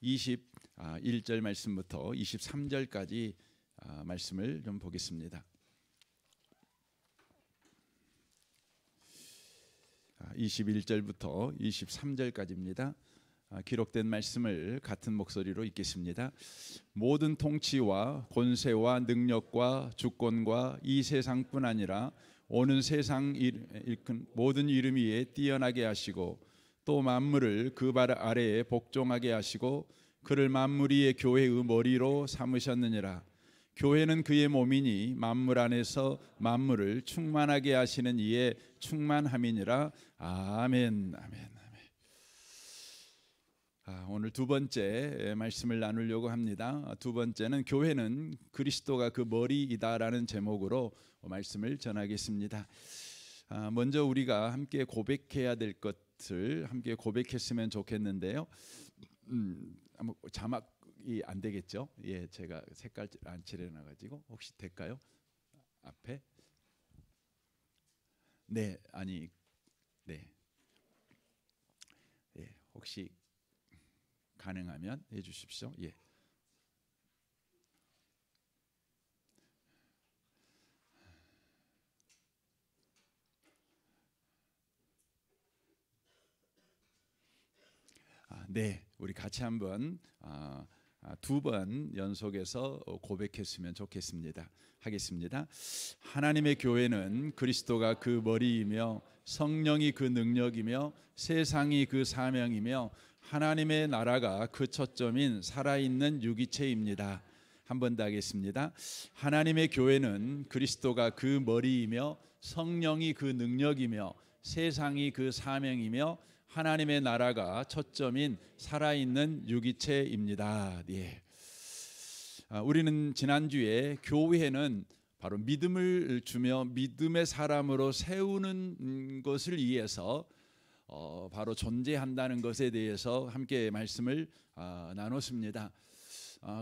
21절 말씀부터 23절까지 말씀을 좀 보겠습니다. 21절부터 23절까지입니다. 기록된 말씀을 같은 목소리로 읽겠습니다. 모든 통치와 권세와 능력과 주권과 이 세상뿐 아니라 오는 세상 일큰 모든 이름 위에 뛰어나게 하시고 또 만물을 그 발 아래에 복종하게 하시고 그를 만물 위의 교회의 머리로 삼으셨느니라. 교회는 그의 몸이니 만물 안에서 만물을 충만하게 하시는 이의 충만함이니라. 아멘. 아멘. 오늘 두 번째 말씀을 나누려고 합니다. 두 번째는 교회는 그리스도가 그 머리이다라는 제목으로 말씀을 전하겠습니다. 먼저 우리가 함께 고백해야 될 것을 함께 고백했으면 좋겠는데요. 자막이 안 되겠죠? 예, 제가 색깔 안 칠해놔가지고 혹시 될까요? 앞에? 네, 아니, 네, 예, 혹시 가능하면 해주십시오. 예. 네, 우리 같이 한번 두 번 연속해서 고백했으면 좋겠습니다. 하겠습니다. 하나님의 교회는 그리스도가 그 머리이며 성령이 그 능력이며 세상이 그 사명이며 하나님의 나라가 그 초점인 살아있는 유기체입니다. 한 번 더 하겠습니다. 하나님의 교회는 그리스도가 그 머리이며 성령이 그 능력이며 세상이 그 사명이며 하나님의 나라가 초점인 살아있는 유기체입니다. 예. 우리는 지난주에 교회는 바로 믿음을 주며 믿음의 사람으로 세우는 것을 위해서 바로 존재한다는 것에 대해서 함께 말씀을 나눴습니다.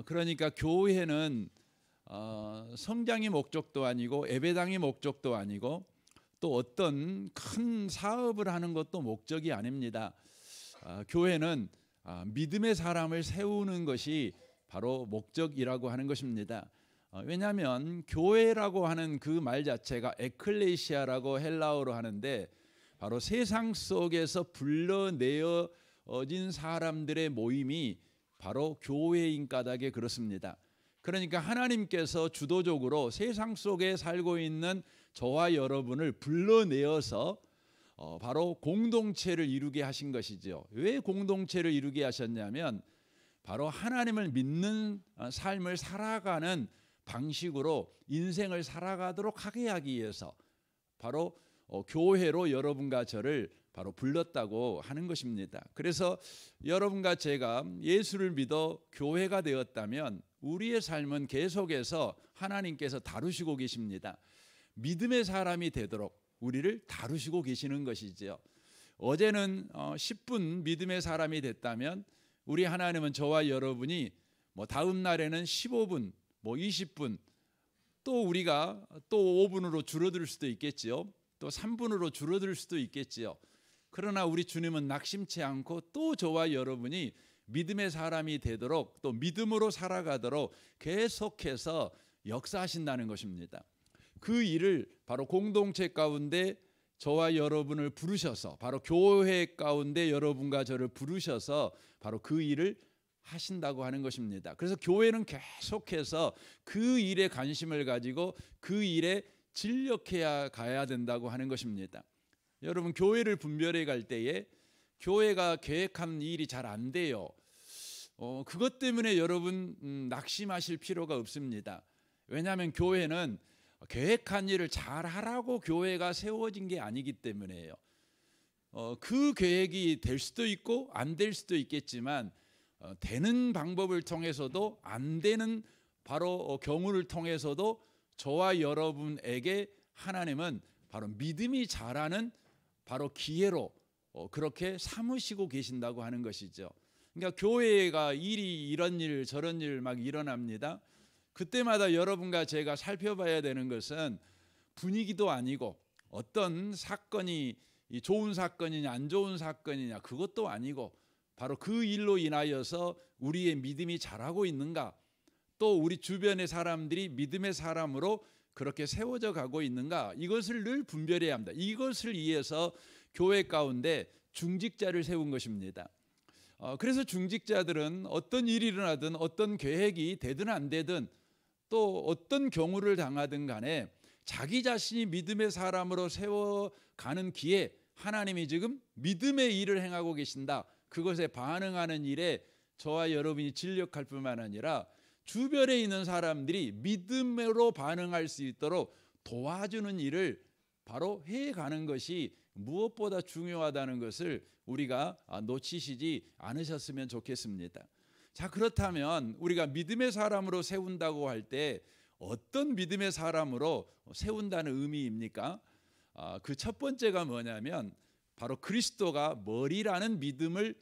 그러니까 교회는 성장의 목적도 아니고 예배당의 목적도 아니고 또 어떤 큰 사업을 하는 것도 목적이 아닙니다. 교회는 믿음의 사람을 세우는 것이 바로 목적이라고 하는 것입니다. 왜냐하면 교회라고 하는 그 말 자체가 에클레시아라고 헬라어로 하는데 바로 세상 속에서 불러내어진 사람들의 모임이 바로 교회인 까닭에 그렇습니다. 그러니까 하나님께서 주도적으로 세상 속에 살고 있는 저와 여러분을 불러내어서 바로 공동체를 이루게 하신 것이죠. 왜 공동체를 이루게 하셨냐면 바로 하나님을 믿는 삶을 살아가는 방식으로 인생을 살아가도록 하게 하기 위해서 바로 교회로 여러분과 저를 바로 불렀다고 하는 것입니다. 그래서 여러분과 제가 예수를 믿어 교회가 되었다면 우리의 삶은 계속해서 하나님께서 다루시고 계십니다. 믿음의 사람이 되도록 우리를 다루시고 계시는 것이지요. 어제는 10분 믿음의 사람이 됐다면 우리 하나님은 저와 여러분이 다음 날에는 15분, 20분 또 우리가 또 5분으로 줄어들 수도 있겠지요. 또 3분으로 줄어들 수도 있겠지요. 그러나 우리 주님은 낙심치 않고 또 저와 여러분이 믿음의 사람이 되도록 또 믿음으로 살아가도록 계속해서 역사하신다는 것입니다. 그 일을 바로 공동체 가운데 저와 여러분을 부르셔서 바로 교회 가운데 여러분과 저를 부르셔서 바로 그 일을 하신다고 하는 것입니다. 그래서 교회는 계속해서 그 일에 관심을 가지고 그 일에 진력해야 가야 된다고 하는 것입니다. 여러분 교회를 분별해 갈 때에 교회가 계획한 일이 잘 안 돼요. 그것 때문에 여러분 낙심하실 필요가 없습니다. 왜냐하면 교회는 계획한 일을 잘 하라고 교회가 세워진 게 아니기 때문에요. 그 계획이 될 수도 있고 안 될 수도 있겠지만 되는 방법을 통해서도 안 되는 바로 경우를 통해서도 저와 여러분에게 하나님은 바로 믿음이 자라는 바로 기회로 그렇게 삼으시고 계신다고 하는 것이죠. 그러니까 교회가 일이 이런 일 저런 일 막 일어납니다. 그때마다 여러분과 제가 살펴봐야 되는 것은 분위기도 아니고 어떤 사건이 좋은 사건이냐 안 좋은 사건이냐 그것도 아니고 바로 그 일로 인하여서 우리의 믿음이 자라고 있는가, 또 우리 주변의 사람들이 믿음의 사람으로 그렇게 세워져 가고 있는가, 이것을 늘 분별해야 합니다. 이것을 위해서 교회 가운데 중직자를 세운 것입니다. 그래서 중직자들은 어떤 일이 일어나든 어떤 계획이 되든 안 되든 또 어떤 경우를 당하든 간에 자기 자신이 믿음의 사람으로 세워가는 기에 하나님이 지금 믿음의 일을 행하고 계신다, 그것에 반응하는 일에 저와 여러분이 진력할 뿐만 아니라 주변에 있는 사람들이 믿음으로 반응할 수 있도록 도와주는 일을 바로 해가는 것이 무엇보다 중요하다는 것을 우리가 놓치시지 않으셨으면 좋겠습니다. 자, 그렇다면 우리가 믿음의 사람으로 세운다고 할 때 어떤 믿음의 사람으로 세운다는 의미입니까? 그 첫 번째가 뭐냐면 바로 그리스도가 머리라는 믿음을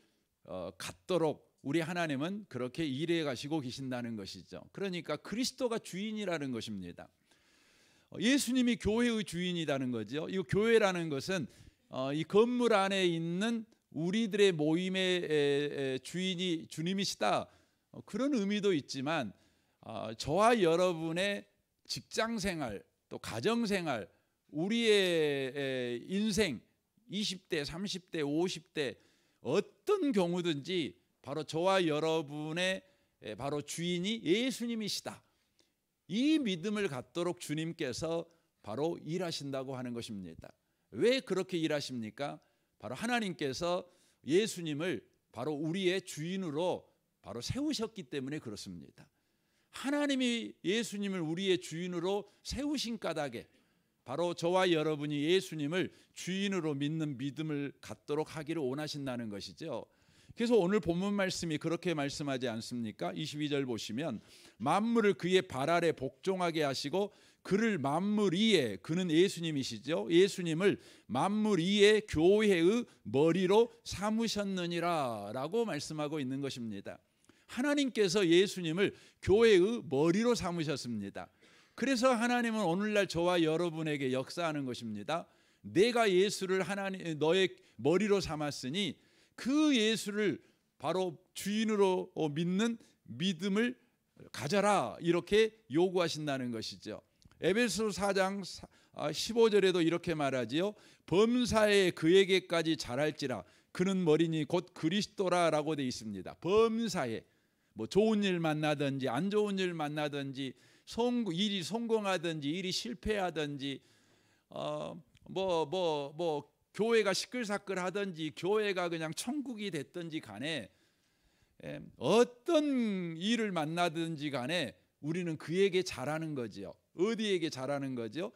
갖도록 우리 하나님은 그렇게 일해 가시고 계신다는 것이죠. 그러니까 그리스도가 주인이라는 것입니다. 예수님이 교회의 주인이라는 거죠. 이 교회라는 것은 이 건물 안에 있는 우리들의 모임의 주인이 주님이시다, 그런 의미도 있지만 저와 여러분의 직장생활, 또 가정생활, 우리의 인생 20대, 30대, 50대 어떤 경우든지 바로 저와 여러분의 바로 주인이 예수님이시다, 이 믿음을 갖도록 주님께서 바로 일하신다고 하는 것입니다. 왜 그렇게 일하십니까? 바로 하나님께서 예수님을 바로 우리의 주인으로 바로 세우셨기 때문에 그렇습니다. 하나님이 예수님을 우리의 주인으로 세우신 까닭에 바로 저와 여러분이 예수님을 주인으로 믿는 믿음을 갖도록 하기를 원하신다는 것이죠. 그래서 오늘 본문 말씀이 그렇게 말씀하지 않습니까? 22절 보시면 만물을 그의 발 아래 복종하게 하시고 그를 만물 위에, 그는 예수님이시죠, 예수님을 만물 위에 교회의 머리로 삼으셨느니라 라고 말씀하고 있는 것입니다. 하나님께서 예수님을 교회의 머리로 삼으셨습니다. 그래서 하나님은 오늘날 저와 여러분에게 역사하는 것입니다. 내가 예수를 하나님 너의 머리로 삼았으니 그 예수를 바로 주인으로 믿는 믿음을 가져라, 이렇게 요구하신다는 것이죠. 에베소 4장 15절에도 이렇게 말하지요. 범사에 그에게까지 자랄지라 그는 머리니 곧 그리스도라 라고 되어 있습니다. 범사에 뭐 좋은 일 만나든지 안 좋은 일 만나든지 일이 성공하든지 일이 실패하든지 교회가 시끌사끌하든지 교회가 그냥 천국이 됐든지 간에 어떤 일을 만나든지 간에 우리는 그에게 잘하는 거지요. 어디에게 잘하는 거죠?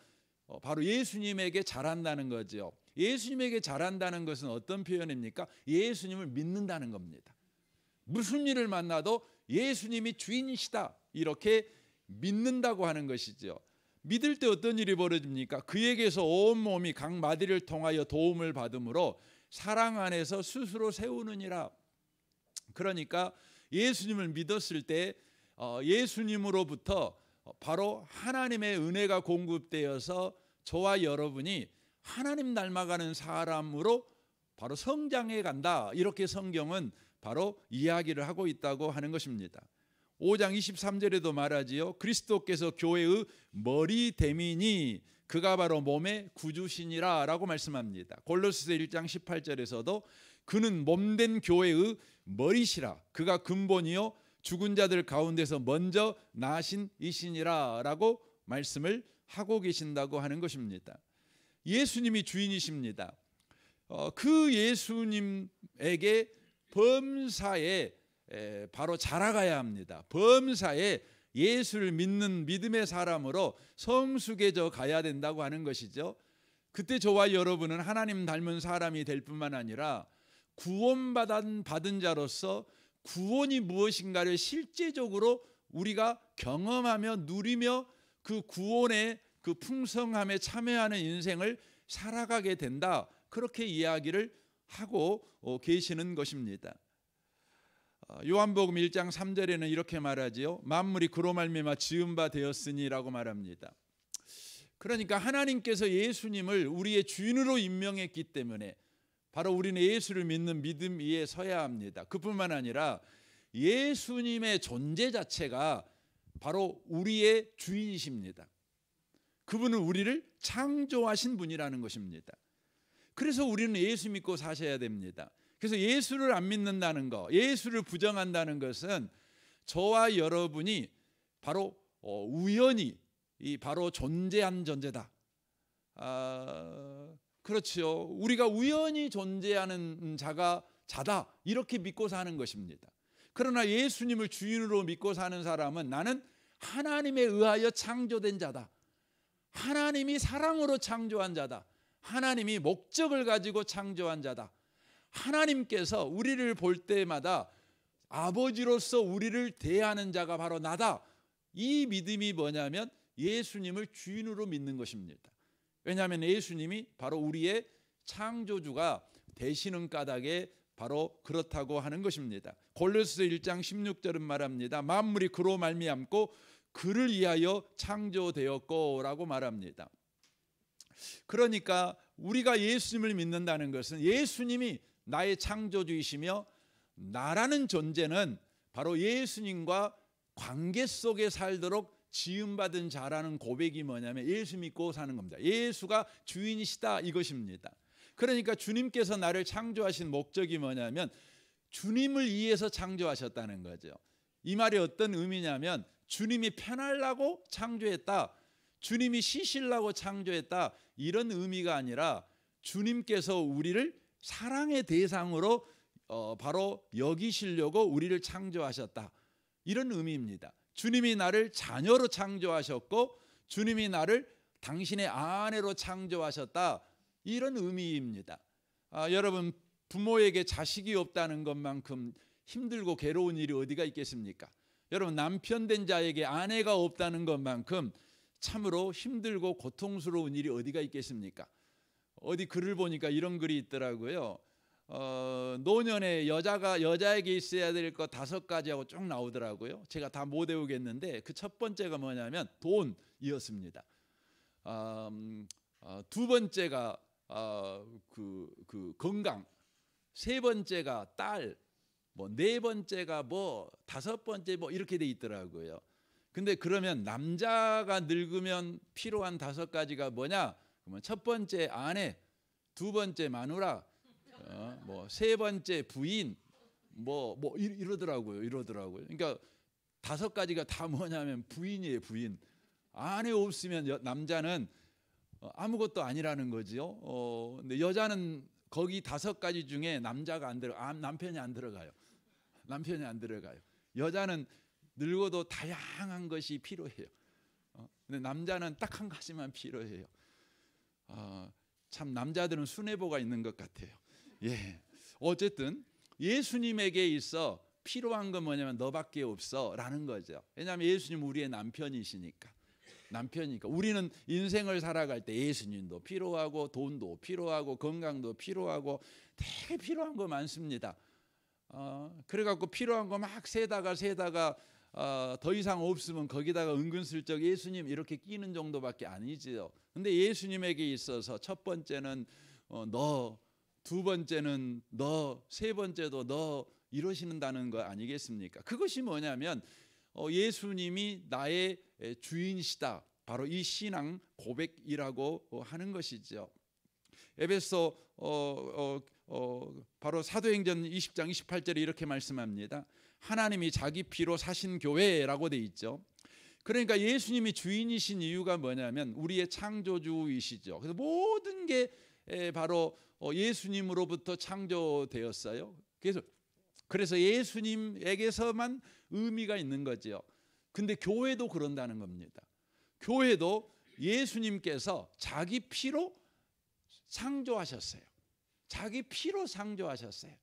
바로 예수님에게 잘한다는 거죠. 예수님에게 잘한다는 것은 어떤 표현입니까? 예수님을 믿는다는 겁니다. 무슨 일을 만나도 예수님이 주인이시다, 이렇게 믿는다고 하는 것이죠. 믿을 때 어떤 일이 벌어집니까? 그에게서 온 몸이 각 마디를 통하여 도움을 받음으로 사랑 안에서 스스로 세우느니라. 그러니까 예수님을 믿었을 때 예수님으로부터 바로 하나님의 은혜가 공급되어서 저와 여러분이 하나님 닮아가는 사람으로 바로 성장해 간다, 이렇게 성경은 바로 이야기를 하고 있다고 하는 것입니다. 5장 23절에도 말하지요. 그리스도께서 교회의 머리됨이니 그가 바로 몸의 구주시니라 라고 말씀합니다. 골로새서 1장 18절에서도 그는 몸된 교회의 머리시라, 그가 근본이요 죽은 자들 가운데서 먼저 나신 이시니라 라고 말씀을 하고 계신다고 하는 것입니다. 예수님이 주인이십니다. 그 예수님에게 범사에 바로 자라가야 합니다. 범사에 예수를 믿는 믿음의 사람으로 성숙해져 가야 된다고 하는 것이죠. 그때 저와 여러분은 하나님 닮은 사람이 될 뿐만 아니라 구원받은 자로서 구원이 무엇인가를 실제적으로 우리가 경험하며 누리며 그 구원의 그 풍성함에 참여하는 인생을 살아가게 된다, 그렇게 이야기를 하고 계시는 것입니다. 요한복음 1장 3절에는 이렇게 말하지요. 만물이 그로 말미암아 지은 바 되었으니라고 말합니다. 그러니까 하나님께서 예수님을 우리의 주인으로 임명했기 때문에 바로 우리는 예수를 믿는 믿음 위에 서야 합니다. 그뿐만 아니라 예수님의 존재 자체가 바로 우리의 주인이십니다. 그분은 우리를 창조하신 분이라는 것입니다. 그래서 우리는 예수 믿고 사셔야 됩니다. 그래서 예수를 안 믿는다는 것, 예수를 부정한다는 것은 저와 여러분이 바로 우연히 바로 존재한 존재다. 그렇죠. 우리가 우연히 존재하는 자다 이렇게 믿고 사는 것입니다. 그러나 예수님을 주인으로 믿고 사는 사람은 나는 하나님에 의하여 창조된 자다. 하나님이 사랑으로 창조한 자다. 하나님이 목적을 가지고 창조한 자다. 하나님께서 우리를 볼 때마다 아버지로서 우리를 대하는 자가 바로 나다. 이 믿음이 뭐냐면 예수님을 주인으로 믿는 것입니다. 왜냐하면 예수님이 바로 우리의 창조주가 되시는 까닭에 바로 그렇다고 하는 것입니다. 골로새 1장 16절은 말합니다. 만물이 그로 말미암고 그를 위하여 창조되었고라고 말합니다. 그러니까 우리가 예수님을 믿는다는 것은 예수님이 나의 창조주이시며 나라는 존재는 바로 예수님과 관계 속에 살도록 지음받은 자라는 고백이 뭐냐면 예수 믿고 사는 겁니다. 예수가 주인이시다 이것입니다. 그러니까 주님께서 나를 창조하신 목적이 뭐냐면 주님을 위해서 창조하셨다는 거죠. 이 말이 어떤 의미냐면 주님이 편하려고 창조했다, 주님이 쉬시려고 창조했다 이런 의미가 아니라 주님께서 우리를 사랑의 대상으로 바로 여기시려고 우리를 창조하셨다 이런 의미입니다. 주님이 나를 자녀로 창조하셨고 주님이 나를 당신의 아내로 창조하셨다 이런 의미입니다. 여러분 부모에게 자식이 없다는 것만큼 힘들고 괴로운 일이 어디가 있겠습니까? 여러분 남편 된 자에게 아내가 없다는 것만큼 참으로 힘들고 고통스러운 일이 어디가 있겠습니까? 어디 글을 보니까 이런 글이 있더라고요. 노년에 여자에게 있어야 될 것 5가지하고 쭉 나오더라고요. 제가 다 못 외우겠는데 그 첫 번째가 뭐냐면 돈이었습니다. 두 번째가 그 건강, 세 번째가 딸, 뭐 네 번째가 뭐 다섯 번째 뭐 이렇게 돼 있더라고요. 근데 그러면 남자가 늙으면 필요한 5가지가 뭐냐? 그러면 첫 번째 아내, 두 번째 마누라, 뭐 세 번째 부인, 뭐 이러더라고요. 그러니까 5가지가 다 뭐냐면 부인이에요, 부인. 아내 없으면 남자는 아무것도 아니라는 거지요. 근데 여자는 거기 5가지 중에 남편이 안 들어가요. 남편이 안 들어가요. 여자는 늙어도 다양한 것이 필요해요. 근데 남자는 딱 한 가지만 필요해요. 참 남자들은 순애보가 있는 것 같아요. 예. 어쨌든 예수님에게 있어 필요한 건 뭐냐면 너밖에 없어라는 거죠. 왜냐하면 예수님 우리의 남편이시니까. 우리는 인생을 살아갈 때 예수님도 필요하고 돈도 필요하고 건강도 필요하고 되게 필요한 거 많습니다. 그래갖고 필요한 거 막 세다가 더 이상 없으면 거기다가 은근슬쩍 예수님 이렇게 끼는 정도밖에 아니지요. 근데 예수님에게 있어서 첫 번째는 너, 두 번째는 너, 세 번째도 너 이러신다는 거 아니겠습니까? 그것이 뭐냐면 예수님이 나의 주인이시다. 바로 이 신앙 고백이라고 하는 것이죠. 에베소 바로 사도행전 20장 28절에 이렇게 말씀합니다. 하나님이 자기 피로 사신 교회라고 돼 있죠. 그러니까 예수님이 주인이신 이유가 뭐냐면 우리의 창조주이시죠. 그래서 모든 게 바로 예수님으로부터 창조되었어요. 그래서 예수님에게서만 의미가 있는 거죠. 근데 교회도 그런다는 겁니다. 교회도 예수님께서 자기 피로 창조하셨어요. 자기 피로 창조하셨어요.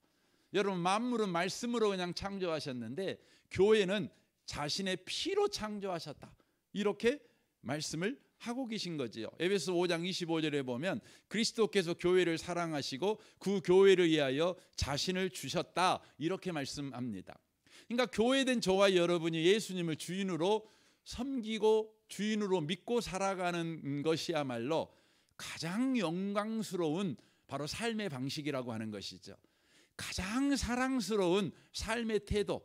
여러분 만물은 말씀으로 그냥 창조하셨는데 교회는 자신의 피로 창조하셨다. 이렇게 말씀을 하고 계신 거지요. 에베소 5장 25절에 보면 그리스도께서 교회를 사랑하시고 그 교회를 위하여 자신을 주셨다. 이렇게 말씀합니다. 그러니까 교회된 저와 여러분이 예수님을 주인으로 섬기고 주인으로 믿고 살아가는 것이야말로 가장 영광스러운 바로 삶의 방식이라고 하는 것이죠. 가장 사랑스러운 삶의 태도,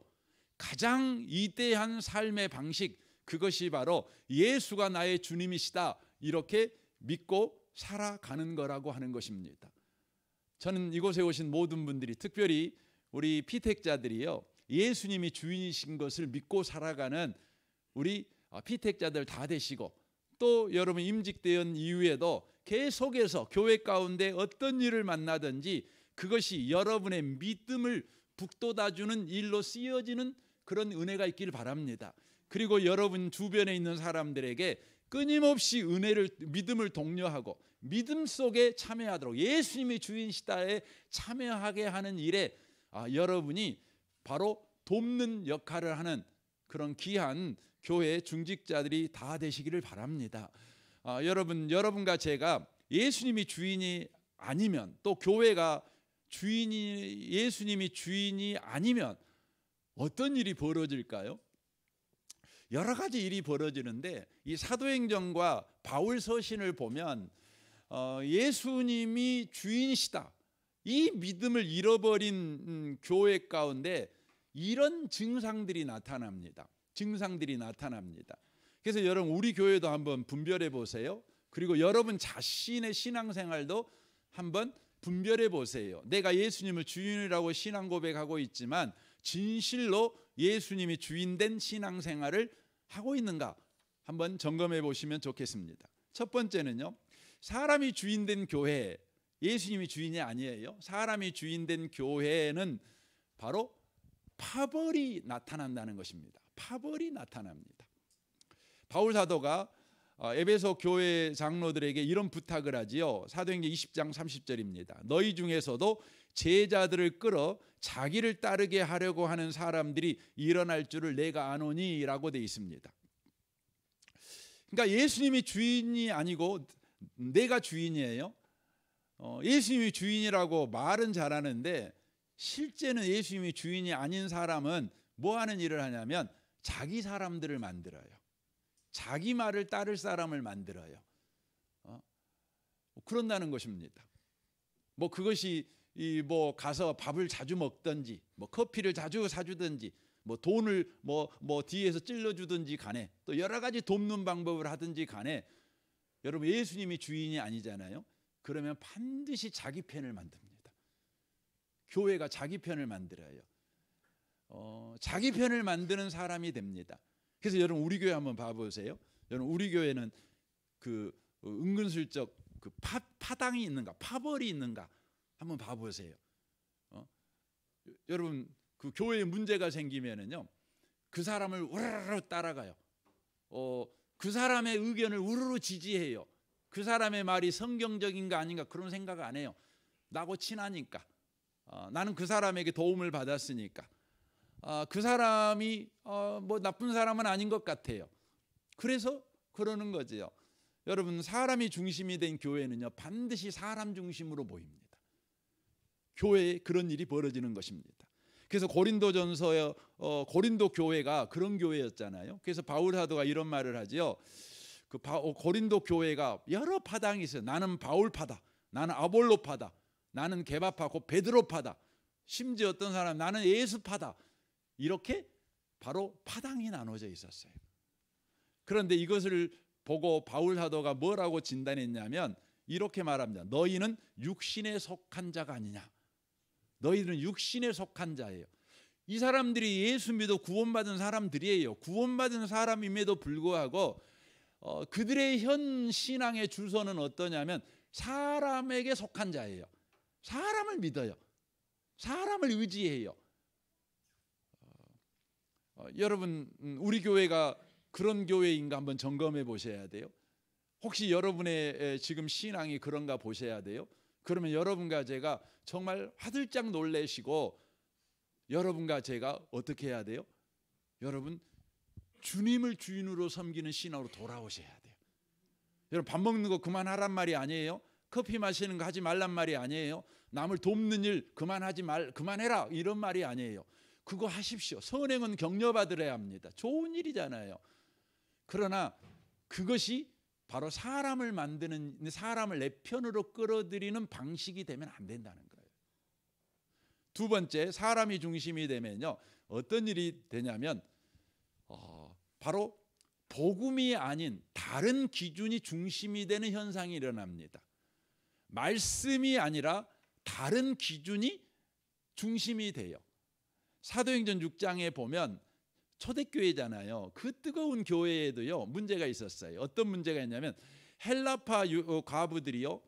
가장 이대한 삶의 방식, 그것이 바로 예수가 나의 주님이시다, 이렇게 믿고 살아가는 거라고 하는 것입니다. 저는 이곳에 오신 모든 분들이, 특별히 우리 피택자들이요, 예수님이 주인이신 것을 믿고 살아가는 우리 피택자들 다 되시고, 또 여러분 임직된 이후에도 계속해서 교회 가운데 어떤 일을 만나든지 그것이 여러분의 믿음을 북돋아주는 일로 쓰여지는 그런 은혜가 있길 바랍니다. 그리고 여러분 주변에 있는 사람들에게 끊임없이 믿음을 독려하고 믿음 속에 참여하도록, 예수님이 주인시다에 참여하게 하는 일에 여러분이 바로 돕는 역할을 하는 그런 귀한 교회 중직자들이 다 되시기를 바랍니다. 여러분과 제가 예수님이 주인이 아니면, 또 교회가 예수님이 주인이 아니면 어떤 일이 벌어질까요? 여러 가지 일이 벌어지는데, 이 사도행전과 바울 서신을 보면 예수님이 주인이시다, 이 믿음을 잃어버린 교회 가운데 이런 증상들이 나타납니다. 그래서 여러분, 우리 교회도 한번 분별해 보세요. 그리고 여러분 자신의 신앙생활도 한번 분별해 보세요. 내가 예수님을 주인이라고 신앙 고백하고 있지만 진실로 예수님이 주인된 신앙생활을 하고 있는가 한번 점검해 보시면 좋겠습니다. 첫 번째는요, 사람이 주인된 교회, 예수님이 주인이 아니에요. 사람이 주인된 교회는 바로 파벌이 나타난다는 것입니다. 파벌이 나타납니다. 바울 사도가 에베소 교회 장로들에게 이런 부탁을 하지요. 사도행전 20장 30절입니다. 너희 중에서도 제자들을 끌어 자기를 따르게 하려고 하는 사람들이 일어날 줄을 내가 아노니 라고 되어 있습니다. 그러니까 예수님이 주인이 아니고 내가 주인이에요. 예수님이 주인이라고 말은 잘하는데 실제는 예수님이 주인이 아닌 사람은 뭐 하는 일을 하냐면 자기 사람들을 만들어요. 자기 말을 따를 사람을 만들어요. 그런다는 것입니다. 뭐 그것이 뭐 가서 밥을 자주 먹든지, 뭐 커피를 자주 사주든지, 뭐 돈을 뭐 뒤에서 찔러주든지 간에, 또 여러 가지 돕는 방법을 하든지 간에, 여러분 예수님이 주인이 아니잖아요. 그러면 반드시 자기 편을 만듭니다. 교회가 자기 편을 만들어요. 자기 편을 만드는 사람이 됩니다. 그래서 여러분 우리 교회 한번 봐보세요. 여러분 우리 교회는 그 은근슬쩍 그 파당이 있는가, 파벌이 있는가 한번 봐보세요. 여러분 그 교회에 문제가 생기면은요, 그 사람을 우르르 따라가요. 그 사람의 의견을 우르르 지지해요. 그 사람의 말이 성경적인가 아닌가 그런 생각 안 해요. 나하고 친하니까, 나는 그 사람에게 도움을 받았으니까, 그 사람이 뭐 나쁜 사람은 아닌 것 같아요. 그래서 그러는 거지요. 여러분 사람이 중심이 된 교회는요 반드시 사람 중심으로 보입니다. 교회에 그런 일이 벌어지는 것입니다. 그래서 고린도전서에 고린도 교회가 그런 교회였잖아요. 그래서 바울 사도가 이런 말을 하지요. 그 고린도 교회가 여러 파당이 있어요. 나는 바울파다, 나는 아볼로파다, 나는 게바파, 곧 베드로파다, 심지어 어떤 사람 나는 예수파다, 이렇게 바로 파당이 나눠져 있었어요. 그런데 이것을 보고 바울 사도가 뭐라고 진단했냐면 이렇게 말합니다. 너희는 육신에 속한 자가 아니냐. 너희들은 육신에 속한 자예요. 이 사람들이 예수 믿어 구원받은 사람들이에요. 구원받은 사람임에도 불구하고 그들의 현 신앙의 주소는 어떠냐면 사람에게 속한 자예요. 사람을 믿어요. 사람을 의지해요. 여러분 우리 교회가 그런 교회인가 한번 점검해 보셔야 돼요. 혹시 여러분의 지금 신앙이 그런가 보셔야 돼요. 그러면 여러분과 제가 정말 화들짝 놀라시고, 여러분과 제가 어떻게 해야 돼요? 여러분 주님을 주인으로 섬기는 신앙으로 돌아오셔야 돼요. 여러분 밥 먹는 거 그만하란 말이 아니에요. 커피 마시는 거 하지 말란 말이 아니에요. 남을 돕는 일 그만해라 이런 말이 아니에요. 그거 하십시오. 선행은 격려받으려야 합니다. 좋은 일이잖아요. 그러나 그것이 바로 사람을 만드는, 사람을 내 편으로 끌어들이는 방식이 되면 안 된다는 거예요. 두 번째, 사람이 중심이 되면요, 어떤 일이 되냐면 바로 복음이 아닌 다른 기준이 중심이 되는 현상이 일어납니다. 말씀이 아니라 다른 기준이 중심이 돼요. 사도행전 6장에 보면 초대교회잖아요. 그 뜨거운 교회에도요 문제가 있었어요. 어떤 문제가 있냐면 헬라파 과부들이요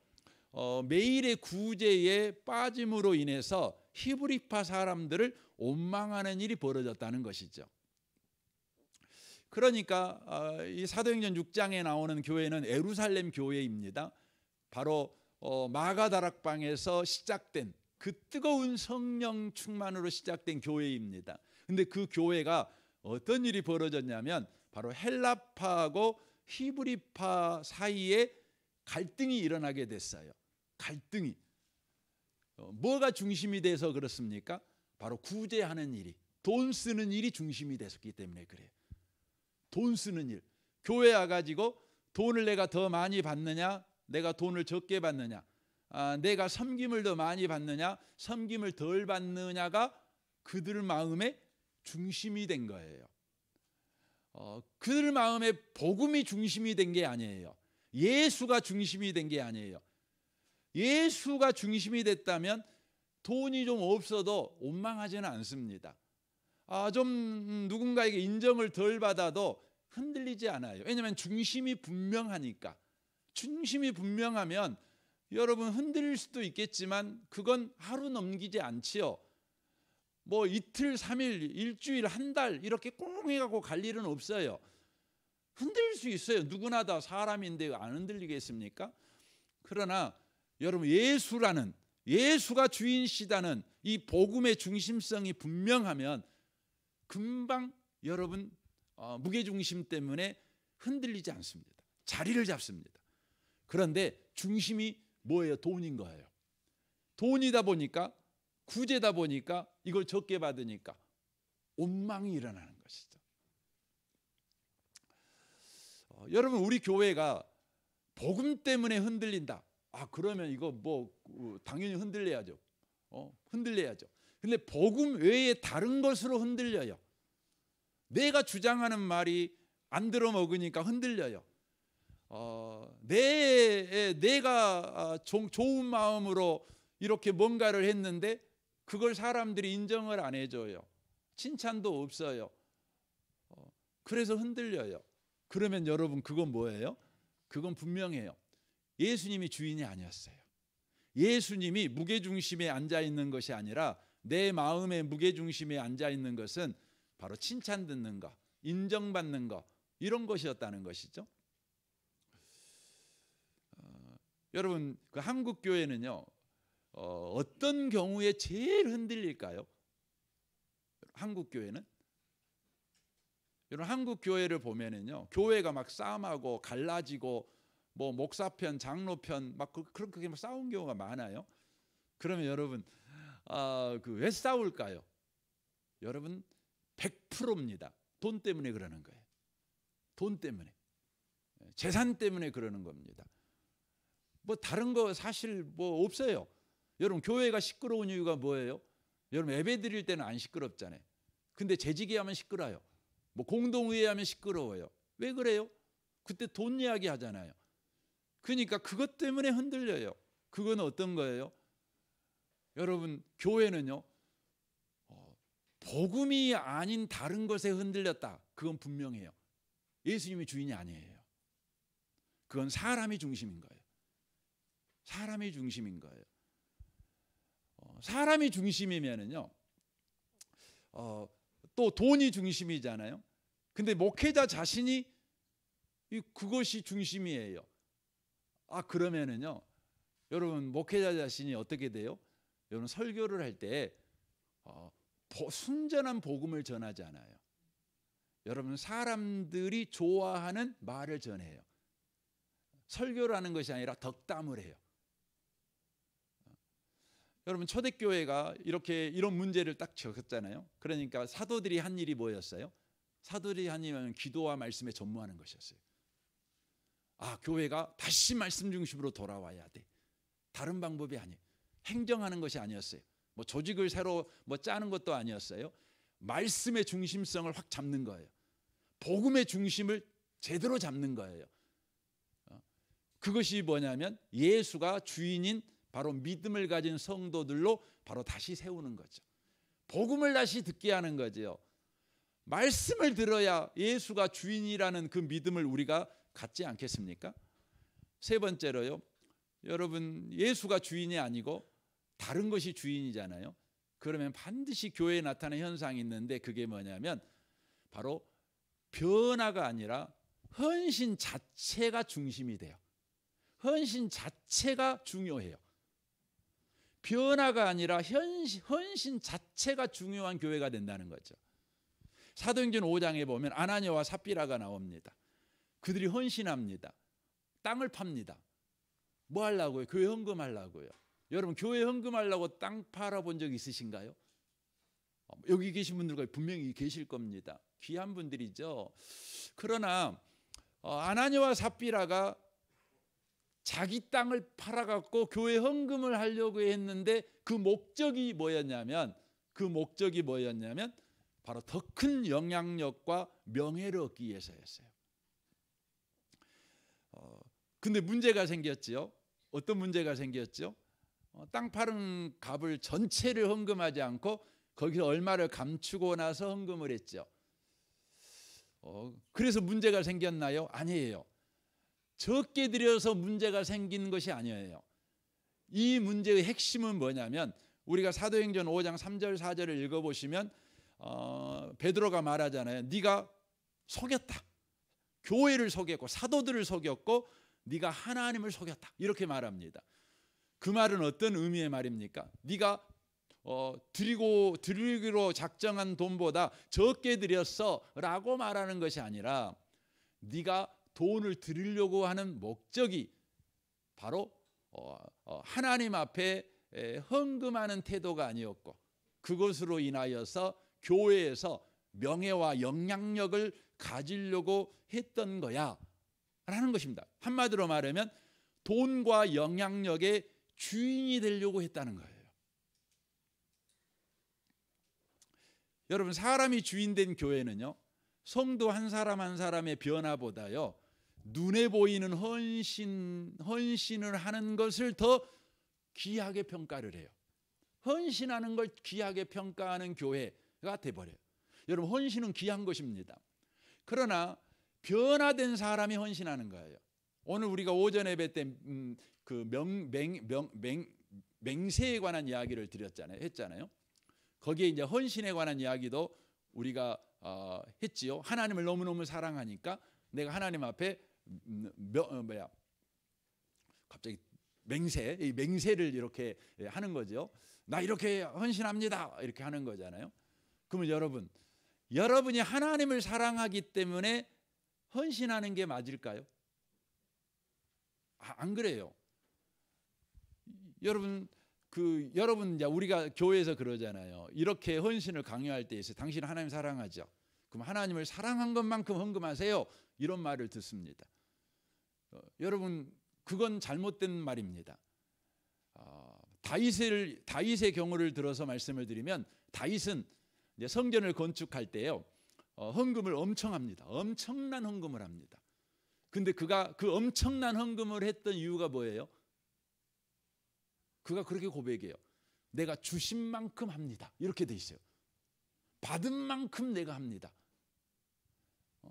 매일의 구제에 빠짐으로 인해서 히브리파 사람들을 원망하는 일이 벌어졌다는 것이죠. 그러니까 이 사도행전 6장에 나오는 교회는 예루살렘 교회입니다. 바로 마가다락방에서 시작된 그 뜨거운 성령 충만으로 시작된 교회입니다. 근데 그 교회가 어떤 일이 벌어졌냐면 바로 헬라파하고 히브리파 사이에 갈등이 일어나게 됐어요. 갈등이. 뭐가 중심이 돼서 그렇습니까? 바로 구제하는 일이, 돈 쓰는 일이 중심이 됐기 때문에 그래요. 돈 쓰는 일. 교회 와가지고 돈을 내가 더 많이 받느냐, 내가 돈을 적게 받느냐, 내가 섬김을 더 많이 받느냐, 섬김을 덜 받느냐가 그들 마음의 중심이 된 거예요. 그들 마음에 복음이 중심이 된 게 아니에요. 예수가 중심이 된 게 아니에요. 예수가 중심이 됐다면 돈이 좀 없어도 원망하지는 않습니다. 좀 누군가에게 인정을 덜 받아도 흔들리지 않아요. 왜냐하면 중심이 분명하니까. 중심이 분명하면 여러분 흔들릴 수도 있겠지만 그건 하루 넘기지 않지요. 뭐 이틀, 3일, 일주일, 한 달 이렇게 꽁 해갖고 갈 일은 없어요. 흔들릴 수 있어요. 누구나 다 사람인데 안 흔들리겠습니까? 그러나 여러분 예수가 주인시다는 이 복음의 중심성이 분명하면 금방 여러분 무게중심 때문에 흔들리지 않습니다. 자리를 잡습니다. 그런데 중심이 뭐예요? 돈인 거예요. 돈이다 보니까, 구제다 보니까, 이걸 적게 받으니까 원망이 일어나는 것이죠. 여러분, 우리 교회가 복음 때문에 흔들린다. 그러면 이거 뭐 당연히 흔들려야죠. 흔들려야죠. 근데 복음 외에 다른 것으로 흔들려요. 내가 주장하는 말이 안 들어먹으니까 흔들려요. 내가 좋은 마음으로 이렇게 뭔가를 했는데 그걸 사람들이 인정을 안 해줘요. 칭찬도 없어요. 그래서 흔들려요. 그러면 여러분 그건 뭐예요? 그건 분명해요. 예수님이 주인이 아니었어요. 예수님이 무게중심에 앉아있는 것이 아니라 내 마음의 무게중심에 앉아있는 것은 바로 칭찬 듣는 것, 인정받는 것, 이런 것이었다는 것이죠. 여러분, 그 한국 교회는요, 어떤 경우에 제일 흔들릴까요? 한국 교회는? 여러분, 한국 교회를 보면은요, 교회가 막 싸움하고 갈라지고 뭐 목사편, 장로편 막 그렇게 싸운 경우가 많아요. 그러면 여러분, 왜 싸울까요? 여러분, 100%입니다. 돈 때문에 그러는 거예요. 돈 때문에, 재산 때문에 그러는 겁니다. 뭐 다른 거 사실 뭐 없어요. 여러분, 교회가 시끄러운 이유가 뭐예요? 여러분, 예배 드릴 때는 안 시끄럽잖아요. 근데 재직에 하면 시끄러워요. 뭐 공동의회 하면 시끄러워요. 왜 그래요? 그때 돈 이야기 하잖아요. 그러니까 그것 때문에 흔들려요. 그건 어떤 거예요? 여러분, 교회는요, 복음이 아닌 다른 것에 흔들렸다. 그건 분명해요. 예수님이 주인이 아니에요. 그건 사람이 중심인 거예요. 사람이 중심인 거예요. 사람이 중심이면은요, 또 돈이 중심이잖아요. 근데 목회자 자신이 그것이 중심이에요. 그러면은요, 여러분, 목회자 자신이 어떻게 돼요? 여러분, 설교를 할 때 순전한 복음을 전하지 않아요. 여러분, 사람들이 좋아하는 말을 전해요. 설교라는 것이 아니라 덕담을 해요. 여러분, 초대교회가 이런 문제를 딱 적었잖아요. 그러니까 사도들이 한 일이 뭐였어요? 사도들이 한 일은 기도와 말씀에 전무하는 것이었어요. 교회가 다시 말씀 중심으로 돌아와야 돼. 다른 방법이 아니에요. 행정하는 것이 아니었어요. 뭐 조직을 새로 짜는 것도 아니었어요. 말씀의 중심성을 확 잡는 거예요. 복음의 중심을 제대로 잡는 거예요. 그것이 뭐냐면 예수가 주인인 바로 믿음을 가진 성도들로 바로 다시 세우는 거죠. 복음을 다시 듣게 하는 거죠. 말씀을 들어야 예수가 주인이라는 그 믿음을 우리가 갖지 않겠습니까? 세 번째로요. 여러분, 예수가 주인이 아니고 다른 것이 주인이잖아요. 그러면 반드시 교회에 나타나는 현상이 있는데 그게 뭐냐면 바로 변화가 아니라 헌신 자체가 중심이 돼요. 헌신 자체가 중요해요. 변화가 아니라 헌신 자체가 중요한 교회가 된다는 거죠. 사도행전 5장에 보면 아나니아와 삽비라가 나옵니다. 그들이 헌신합니다. 땅을 팝니다. 뭐 하려고요? 교회 헌금하려고요. 여러분, 교회 헌금하려고 땅 팔아본 적 있으신가요? 여기 계신 분들과 분명히 계실 겁니다. 귀한 분들이죠. 그러나 아나니아와 삽비라가 자기 땅을 팔아갖고 교회 헌금을 하려고 했는데 그 목적이 뭐였냐면 바로 더 큰 영향력과 명예를 얻기 위해서였어요. 근데 문제가 생겼죠. 어떤 문제가 생겼죠? 땅 파는 값을 전체를 헌금하지 않고 거기서 얼마를 감추고 나서 헌금을 했죠. 그래서 문제가 생겼나요? 아니에요. 적게 들여서 문제가 생긴 것이 아니에요. 이 문제의 핵심은 뭐냐면 우리가 사도행전 5장 3절 4절을 읽어보시면 베드로가 말하잖아요. 네가 속였다. 교회를 속였고 사도들을 속였고 네가 하나님을 속였다. 이렇게 말합니다. 그 말은 어떤 의미의 말입니까? 네가 드리기로 작정한 돈보다 적게 드렸어라고 말하는 것이 아니라 네가 돈을 드리려고 하는 목적이 바로 하나님 앞에 헌금하는 태도가 아니었고 그것으로 인하여서 교회에서 명예와 영향력을 가지려고 했던 거야 라는 것입니다. 한마디로 말하면 돈과 영향력의 주인이 되려고 했다는 거예요. 여러분, 사람이 주인된 교회는요, 성도 한 사람 한 사람의 변화보다요, 눈에 보이는 헌신을 하는 것을 더 귀하게 평가를 해요. 헌신하는 걸 귀하게 평가하는 교회가 돼버려요. 여러분, 헌신은 귀한 것입니다. 그러나 변화된 사람이 헌신하는 거예요. 오늘 우리가 오전 예배 때 그 맹세에 관한 이야기를 했잖아요. 거기에 이제 헌신에 관한 이야기도 우리가 했지요. 하나님을 너무너무 사랑하니까 내가 하나님 앞에 갑자기 이 맹세를 이렇게 하는 거죠. 나 이렇게 헌신합니다. 이렇게 하는 거잖아요. 그러면 여러분이 하나님을 사랑하기 때문에 헌신하는 게 맞을까요? 안 그래요. 여러분 이제 우리가 교회에서 그러잖아요. 이렇게 헌신을 강요할 때 있어요. 당신은 하나님 사랑하죠. 그럼 하나님을 사랑한 것만큼 헌금하세요. 이런 말을 듣습니다. 여러분, 그건 잘못된 말입니다. 다윗의 경우를 들어서 말씀을 드리면 다윗은 이제 성전을 건축할 때요, 헌금을 엄청 합니다. 엄청난 헌금을 합니다. 근데 그가 그 엄청난 헌금을 했던 이유가 뭐예요? 그가 그렇게 고백해요. 내가 주신 만큼 합니다. 이렇게 돼 있어요. 받은 만큼 내가 합니다.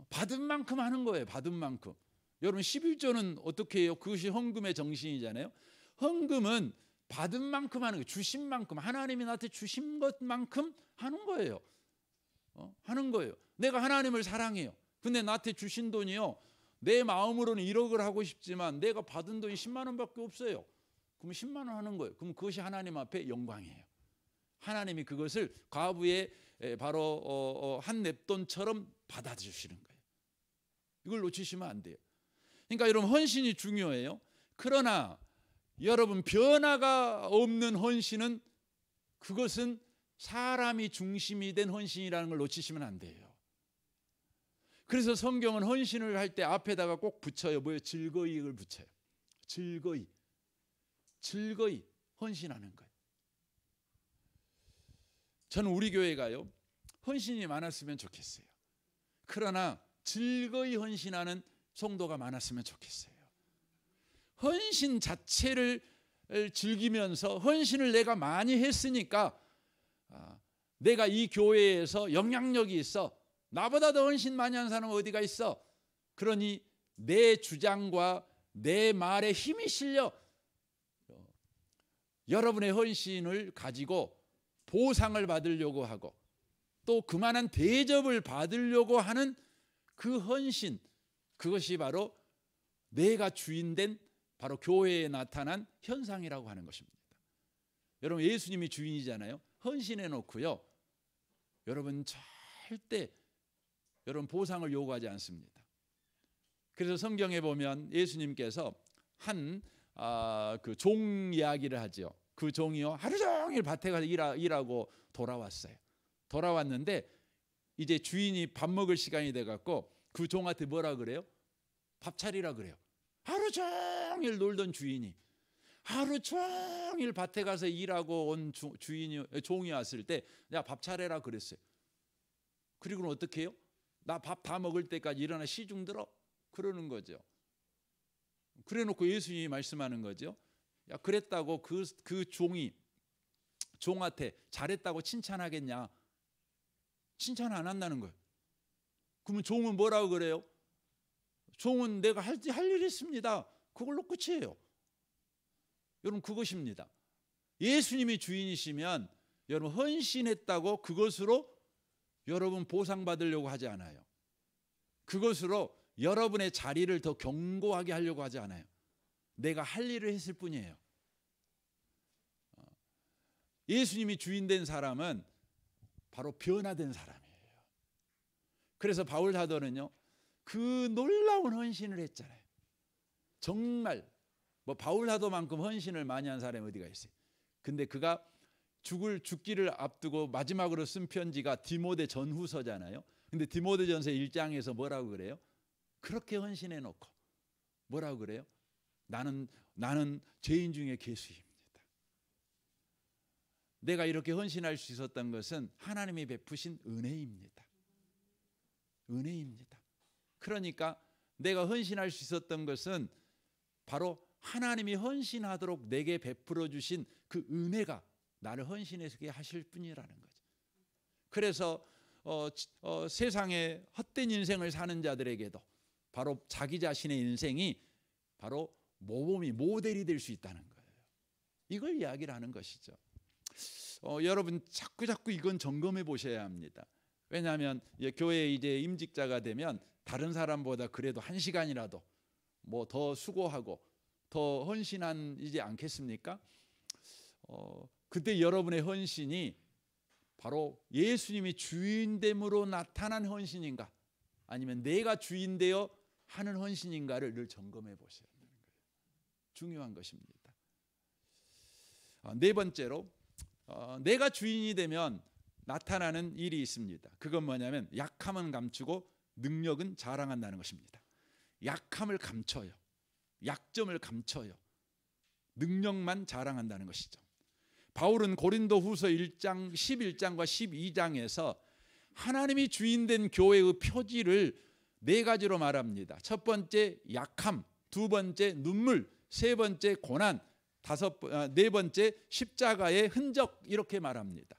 받은 만큼 하는 거예요. 받은 만큼. 여러분, 11조는 어떻게 해요? 그것이 헌금의 정신이잖아요. 헌금은 받은 만큼 하는 거예요. 주신 만큼, 하나님이 나한테 주신 것만큼 하는 거예요. 하는 거예요. 내가 하나님을 사랑해요. 근데 나한테 주신 돈이요, 내 마음으로는 1억을 하고 싶지만 내가 받은 돈이 10만 원밖에 없어요. 그럼 10만 원 하는 거예요. 그럼 그것이 하나님 앞에 영광이에요. 하나님이 그것을 과부의 바로 한 냅돈처럼 받아주시는 거예요. 이걸 놓치시면 안 돼요. 그러니까 여러분, 헌신이 중요해요. 그러나 여러분, 변화가 없는 헌신은, 그것은 사람이 중심이 된 헌신이라는 걸 놓치시면 안 돼요. 그래서 성경은 헌신을 할 때 앞에다가 꼭 붙여요. 뭐예요? 즐거이를 붙여요. 즐거이 헌신하는 거예요. 저는 우리 교회가요, 헌신이 많았으면 좋겠어요. 그러나 즐거이 헌신하는 성도가 많았으면 좋겠어요. 헌신 자체를 즐기면서 헌신을 내가 많이 했으니까 내가 이 교회에서 영향력이 있어. 나보다 더 헌신 많이 한 사람은 어디가 있어? 그러니 내 주장과 내 말에 힘이 실려 여러분의 헌신을 가지고 보상을 받으려고 하고 또 그만한 대접을 받으려고 하는 그 헌신, 그것이 바로 내가 주인된 바로 교회에 나타난 현상이라고 하는 것입니다. 여러분, 예수님이 주인이잖아요. 헌신해 놓고요, 여러분 절대 여러분 보상을 요구하지 않습니다. 그래서 성경에 보면 예수님께서 한 그 종 이야기를 하죠. 그 종이요, 하루 종일 밭에 가서 일하고 돌아왔어요. 돌아왔는데 이제 주인이 밥 먹을 시간이 돼갖고 그 종한테 뭐라 그래요? 밥 차리라 그래요. 하루 종일 놀던 주인이 하루 종일 밭에 가서 일하고 온 종이 왔을 때 야, 밥 차려라 그랬어요. 그리고는 어떻게 해요? 나 밥 다 먹을 때까지 일어나 시중 들어? 그러는 거죠. 그래 놓고 예수님이 말씀하는 거죠. 야, 그랬다고 그 종한테 잘했다고 칭찬하겠냐? 칭찬 안 한다는 거예요. 그러면 종은 뭐라고 그래요? 종은 내가 할 일 있습니다. 그걸로 끝이에요. 여러분, 그것입니다. 예수님이 주인이시면 여러분 헌신했다고 그것으로 여러분 보상받으려고 하지 않아요. 그것으로 여러분의 자리를 더 견고하게 하려고 하지 않아요. 내가 할 일을 했을 뿐이에요. 예수님이 주인된 사람은 바로 변화된 사람이에요. 그래서 바울 사도는요, 그 놀라운 헌신을 했잖아요. 정말 뭐 바울 사도만큼 헌신을 많이 한 사람이 어디가 있어요? 근데 그가 죽기를 앞두고 마지막으로 쓴 편지가 디모데 전후서잖아요. 근데 디모데 전서 1장에서 뭐라고 그래요? 그렇게 헌신해 놓고 뭐라고 그래요? 나는 죄인 중에 괴수입니다. 내가 이렇게 헌신할 수 있었던 것은 하나님이 베푸신 은혜입니다. 은혜입니다. 그러니까 내가 헌신할 수 있었던 것은 바로 하나님이 헌신하도록 내게 베풀어 주신 그 은혜가 나를 헌신하게 하실 뿐이라는 거죠. 그래서 세상에 헛된 인생을 사는 자들에게도 바로 자기 자신의 인생이 바로 모델이 될 수 있다는 거예요. 이걸 이야기를 하는 것이죠. 여러분 자꾸 이건 점검해 보셔야 합니다. 왜냐하면 교회에 이제 임직자가 되면 다른 사람보다 그래도 1시간이라도 뭐 더 수고하고 더 헌신하지 않겠습니까? 그때 여러분의 헌신이 바로 예수님이 주인됨으로 나타난 헌신인가, 아니면 내가 주인되어 하는 헌신인가를 늘 점검해 보셔야 하는 거예요. 중요한 것입니다. 네 번째로 내가 주인이 되면 나타나는 일이 있습니다. 그건 뭐냐면 약함은 감추고 능력은 자랑한다는 것입니다. 약함을 감춰요. 약점을 감춰요. 능력만 자랑한다는 것이죠. 바울은 고린도 후서 1장 11장과 12장에서 하나님이 주인된 교회의 표지를 4가지로 말합니다. 첫 번째 약함, 두 번째 눈물, 세 번째 고난, 네 번째 십자가의 흔적, 이렇게 말합니다.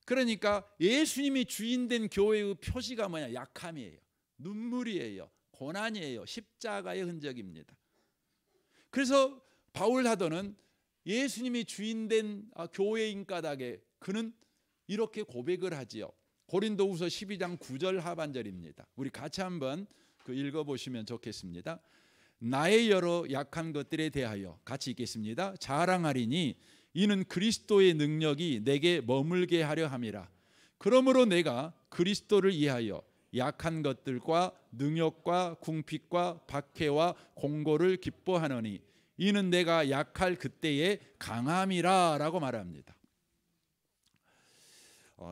그러니까 예수님이 주인된 교회의 표시가 뭐냐? 약함이에요. 눈물이에요. 고난이에요. 십자가의 흔적입니다. 그래서 바울 사도는 예수님이 주인된 교회인 까닭에 그는 이렇게 고백을 하지요. 고린도후서 12장 9절 하반절입니다. 우리 같이 한번 읽어보시면 좋겠습니다. 나의 여러 약한 것들에 대하여 같이 읽겠습니다. 자랑하리니 이는 그리스도의 능력이 내게 머물게 하려 함이라. 그러므로 내가 그리스도를 위하여 약한 것들과 능욕과 궁핍과 박해와 공고를 기뻐하노니 이는 내가 약할 그때의 강함이라 라고 말합니다.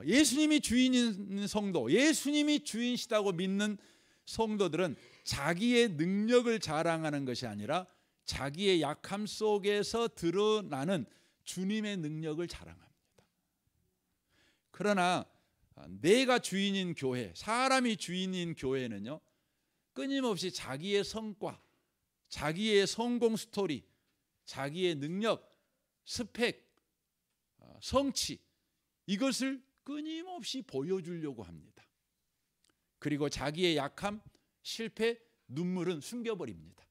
예수님이 주인인 성도, 예수님이 주인이시다고 믿는 성도들은 자기의 능력을 자랑하는 것이 아니라 자기의 약함 속에서 드러나는 주님의 능력을 자랑합니다. 그러나 내가 주인인 교회, 사람이 주인인 교회는요, 끊임없이 자기의 성과, 자기의 성공 스토리, 자기의 능력, 스펙, 성취, 이것을 끊임없이 보여주려고 합니다. 그리고 자기의 약함, 실패, 눈물은 숨겨버립니다.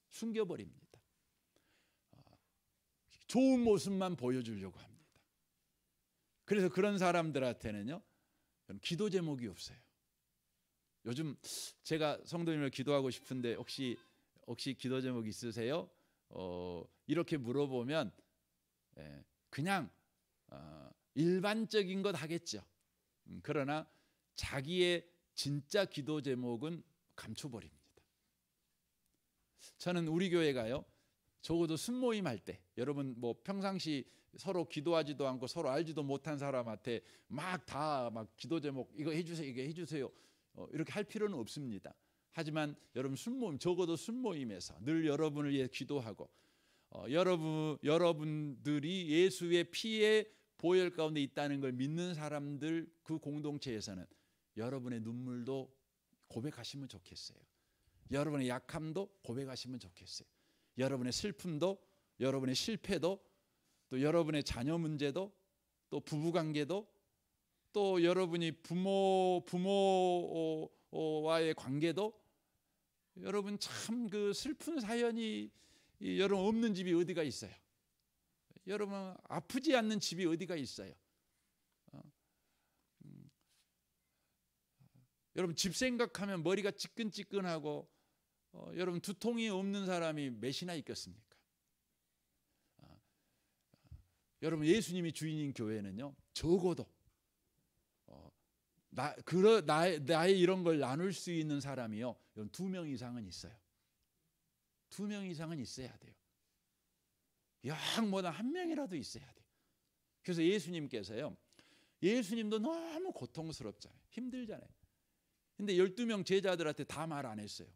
숨겨버립니다. 좋은 모습만 보여주려고 합니다. 그래서 그런 사람들한테는요, 기도 제목이 없어요. 요즘 제가 성도님을 기도하고 싶은데 혹시 기도 제목 있으세요? 이렇게 물어보면 그냥 일반적인 것 하겠죠. 그러나 자기의 진짜 기도 제목은 감춰버립니다. 저는 우리 교회가요, 적어도 순모임 할 때, 여러분 뭐 평상시 서로 기도하지도 않고 서로 알지도 못한 사람한테 막 기도 제목 이거 해주세요, 이거 해주세요, 이렇게 할 필요는 없습니다. 하지만 여러분 순모임, 적어도 순모임에서 늘 여러분을 위해 기도하고, 여러분들이 예수의 피의 보혈 가운데 있다는 걸 믿는 사람들, 그 공동체에서는 여러분의 눈물도 고백하시면 좋겠어요. 여러분의 약함도 고백하시면 좋겠어요. 여러분의 슬픔도, 여러분의 실패도, 또 여러분의 자녀 문제도, 또 부부관계도, 또 여러분이 부모와의 관계도, 여러분 참 그 슬픈 사연이 여러분 없는 집이 어디가 있어요? 여러분 아프지 않는 집이 어디가 있어요? 여러분 집 생각하면 머리가 찌끈찌끈하고, 여러분 두통이 없는 사람이 몇이나 있겠습니까? 여러분 예수님이 주인인 교회는요, 적어도 나의 이런 걸 나눌 수 있는 사람이요, 2명 이상은 있어요. 2명 이상은 있어야 돼요. 영보다 1명이라도 있어야 돼요. 그래서 예수님께서요, 예수님도 너무 고통스럽잖아요. 힘들잖아요. 근데 12명 제자들한테 다 말 안 했어요.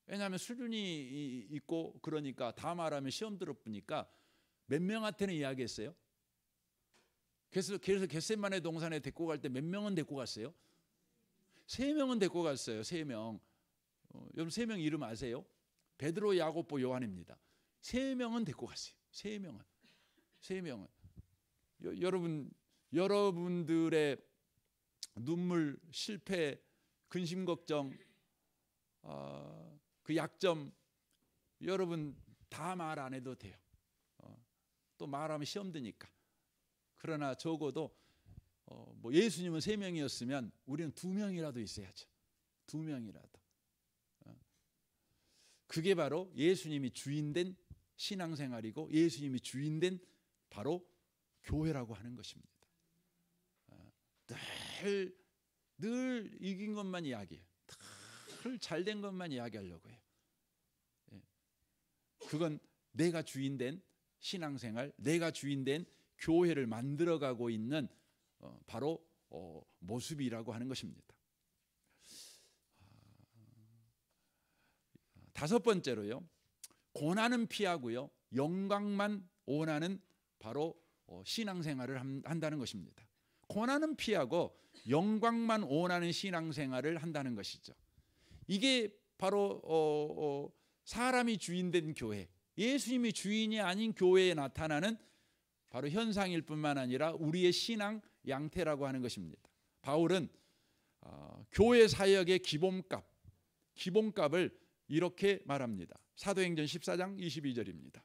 왜냐하면 수준이 있고, 그러니까 다 말하면 시험 들어보니까 몇 명한테는 이야기했어요? 그래서 겟세마네 동산에 데리고 갈 때 몇 명은 데리고 갔어요? 3명은 데리고 갔어요. 3명. 여러분 3명 이름 아세요? 베드로, 야고보, 요한입니다. 3명은 데리고 갔어요. 3명은. 여러분들의 눈물, 실패, 근심 걱정, 그 약점, 여러분 다 말 안 해도 돼요. 또 말하면 시험 드니까. 그러나 적어도 뭐 예수님은 3명이었으면 우리는 2명이라도 있어야죠. 2명이라도. 그게 바로 예수님이 주인된 신앙생활이고, 예수님이 주인된 바로 교회라고 하는 것입니다. 늘 이긴 것만 이야기해요. 늘 잘된 것만 이야기하려고 해요. 그건 내가 주인된 신앙생활, 내가 주인된 교회를 만들어가고 있는 바로 모습이라고 하는 것입니다. 5번째로요, 고난은 피하고요, 영광만 원하는 바로 신앙생활을 한다는 것입니다. 고난은 피하고 영광만 원하는 신앙생활을 한다는 것이죠. 이게 바로 사람이 주인된 교회, 예수님이 주인이 아닌 교회에 나타나는 바로 현상일 뿐만 아니라 우리의 신앙 양태라고 하는 것입니다. 바울은 교회 사역의 기본값을 이렇게 말합니다. 사도행전 14장 22절입니다.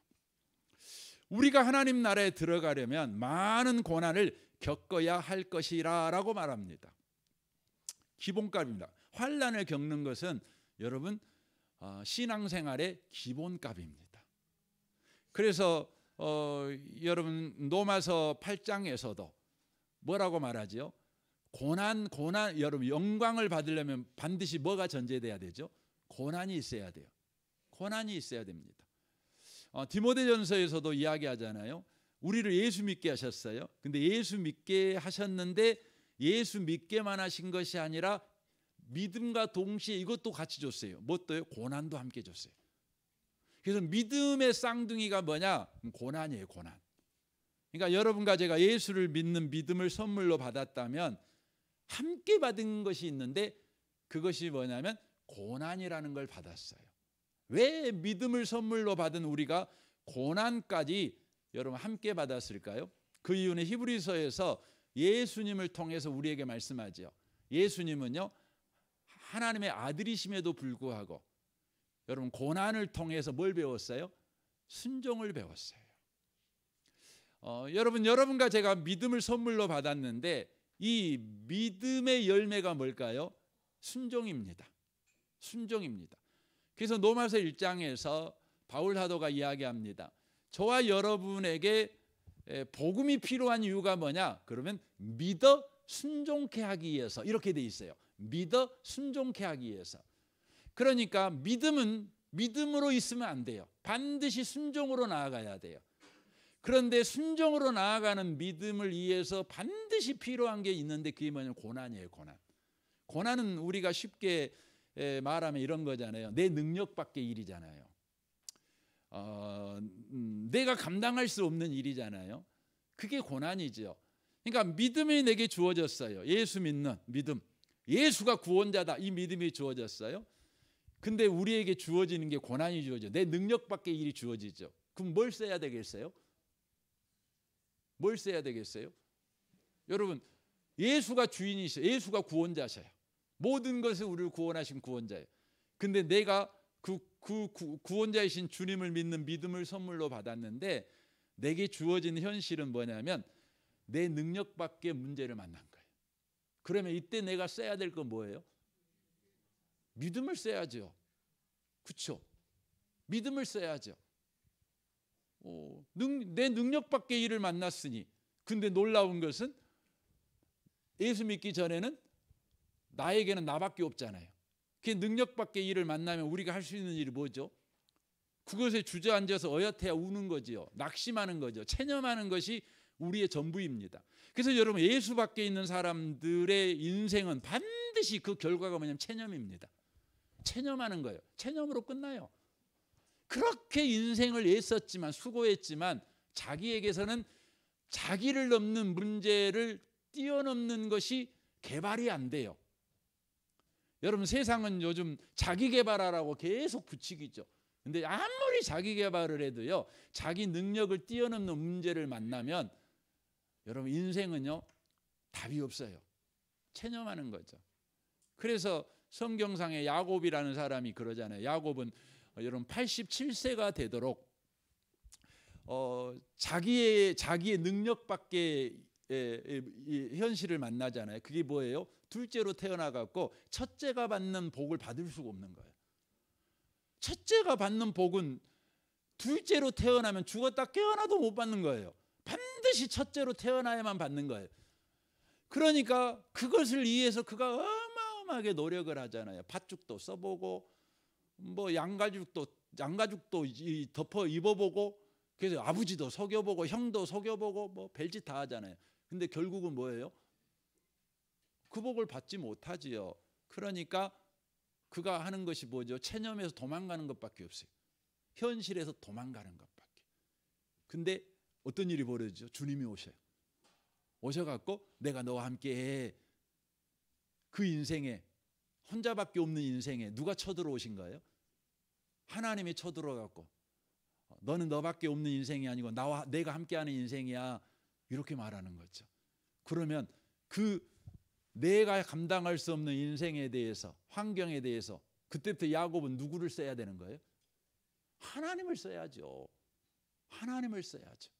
우리가 하나님 나라에 들어가려면 많은 고난을 겪어야 할 것이라 라고 말합니다. 기본값입니다. 환난을 겪는 것은 여러분 신앙생활의 기본값입니다. 그래서 여러분 로마서 8장에서도 뭐라고 말하죠? 고난, 여러분 영광을 받으려면 반드시 뭐가 전제돼야 되죠? 고난이 있어야 돼요. 고난이 있어야 됩니다. 디모데전서에서도 이야기하잖아요. 우리를 예수 믿게 하셨어요. 근데 예수 믿게 하셨는데 예수 믿게만 하신 것이 아니라 믿음과 동시에 이것도 같이 줬어요. 뭣도요? 고난도 함께 줬어요. 그래서 믿음의 쌍둥이가 뭐냐? 고난이에요, 고난. 그러니까 여러분과 제가 예수를 믿는 믿음을 선물로 받았다면 함께 받은 것이 있는데 그것이 뭐냐면 고난이라는 걸 받았어요. 왜 믿음을 선물로 받은 우리가 고난까지 여러분 함께 받았을까요? 그 이유는 히브리서에서 예수님을 통해서 우리에게 말씀하죠. 예수님은요, 하나님의 아들이심에도 불구하고 여러분 고난을 통해서 뭘 배웠어요? 순종을 배웠어요. 여러분과 제가 믿음을 선물로 받았는데 이 믿음의 열매가 뭘까요? 순종입니다. 순종입니다. 그래서 로마서 1장에서 바울 사도가 이야기합니다. 저와 여러분에게 복음이 필요한 이유가 뭐냐? 그러면 믿어 순종케 하기 위해서 이렇게 돼 있어요. 믿어 순종케 하기 위해서. 그러니까 믿음은 믿음으로 있으면 안 돼요. 반드시 순종으로 나아가야 돼요. 그런데 순종으로 나아가는 믿음을 위해서 반드시 필요한 게 있는데 그게 뭐냐면 고난이에요. 고난. 고난은 우리가 쉽게 말하면 이런 거잖아요. 내 능력 밖의 일이잖아요. 내가 감당할 수 없는 일이잖아요. 그게 고난이죠. 그러니까 믿음이 내게 주어졌어요. 예수 믿는 믿음. 예수가 구원자다. 이 믿음이 주어졌어요. 근데 우리에게 주어지는 게 고난이 주어져. 내 능력 밖의 일이 주어지죠. 그럼 뭘 써야 되겠어요? 뭘 써야 되겠어요? 여러분, 예수가 주인이셔요. 예수가 구원자셔요. 모든 것을 우리를 구원하신 구원자예요. 근데 내가 그 구원자이신 주님을 믿는 믿음을 선물로 받았는데 내게 주어진 현실은 뭐냐면 내 능력 밖의 문제를 만난 거예요. 그러면 이때 내가 써야 될 건 뭐예요? 믿음을 써야죠. 그렇죠? 믿음을 써야죠. 내 능력 밖의 일을 만났으니. 근데 놀라운 것은 예수 믿기 전에는 나에게는 나밖에 없잖아요. 그 능력 밖의 일을 만나면 우리가 할 수 있는 일이 뭐죠? 그것에 주저앉아서 어여태야 우는 거지요. 낙심하는 거죠. 체념하는 것이 우리의 전부입니다. 그래서 여러분, 예수 밖에 있는 사람들의 인생은 반드시 그 결과가 뭐냐면 체념입니다. 체념하는 거예요. 체념으로 끝나요. 그렇게 인생을 애썼지만 수고했지만 자기에게서는 자기를 넘는 문제를 뛰어넘는 것이 개발이 안 돼요. 여러분, 세상은 요즘 자기 개발하라고 계속 부추기죠. 근데 아무리 자기 개발을 해도요, 자기 능력을 뛰어넘는 문제를 만나면 여러분 인생은요 답이 없어요. 체념하는 거죠. 그래서 성경상에 야곱이라는 사람이 그러잖아요. 야곱은 여러분 87세가 되도록 자기의 능력 밖의 현실을 만나잖아요. 그게 뭐예요? 둘째로 태어나갖고 첫째가 받는 복을 받을 수가 없는 거예요. 첫째가 받는 복은 둘째로 태어나면 죽었다 깨어나도 못 받는 거예요. 반드시 첫째로 태어나야만 받는 거예요. 그러니까 그것을 위해서 그가 어마어마하게 노력을 하잖아요. 팥죽도 써보고 뭐 양가죽도 덮어 입어보고, 그래서 아버지도 속여보고 형도 속여보고 뭐 별짓 다 하잖아요. 근데 결국은 뭐예요? 그 복을 받지 못하지요. 그러니까 그가 하는 것이 뭐죠? 체념에서 도망가는 것밖에 없어요. 현실에서 도망가는 것밖에. 근데 어떤 일이 벌어지죠? 주님이 오셔요. 오셔갖고 내가 너와 함께해. 그 인생에, 혼자밖에 없는 인생에 누가 쳐들어오신 거예요? 하나님이 쳐들어갖고 너는 너밖에 없는 인생이 아니고 나와 내가 함께하는 인생이야, 이렇게 말하는 거죠. 그러면 그 내가 감당할 수 없는 인생에 대해서, 환경에 대해서 그때부터 야곱은 누구를 써야 되는 거예요? 하나님을 써야죠. 하나님을 써야죠.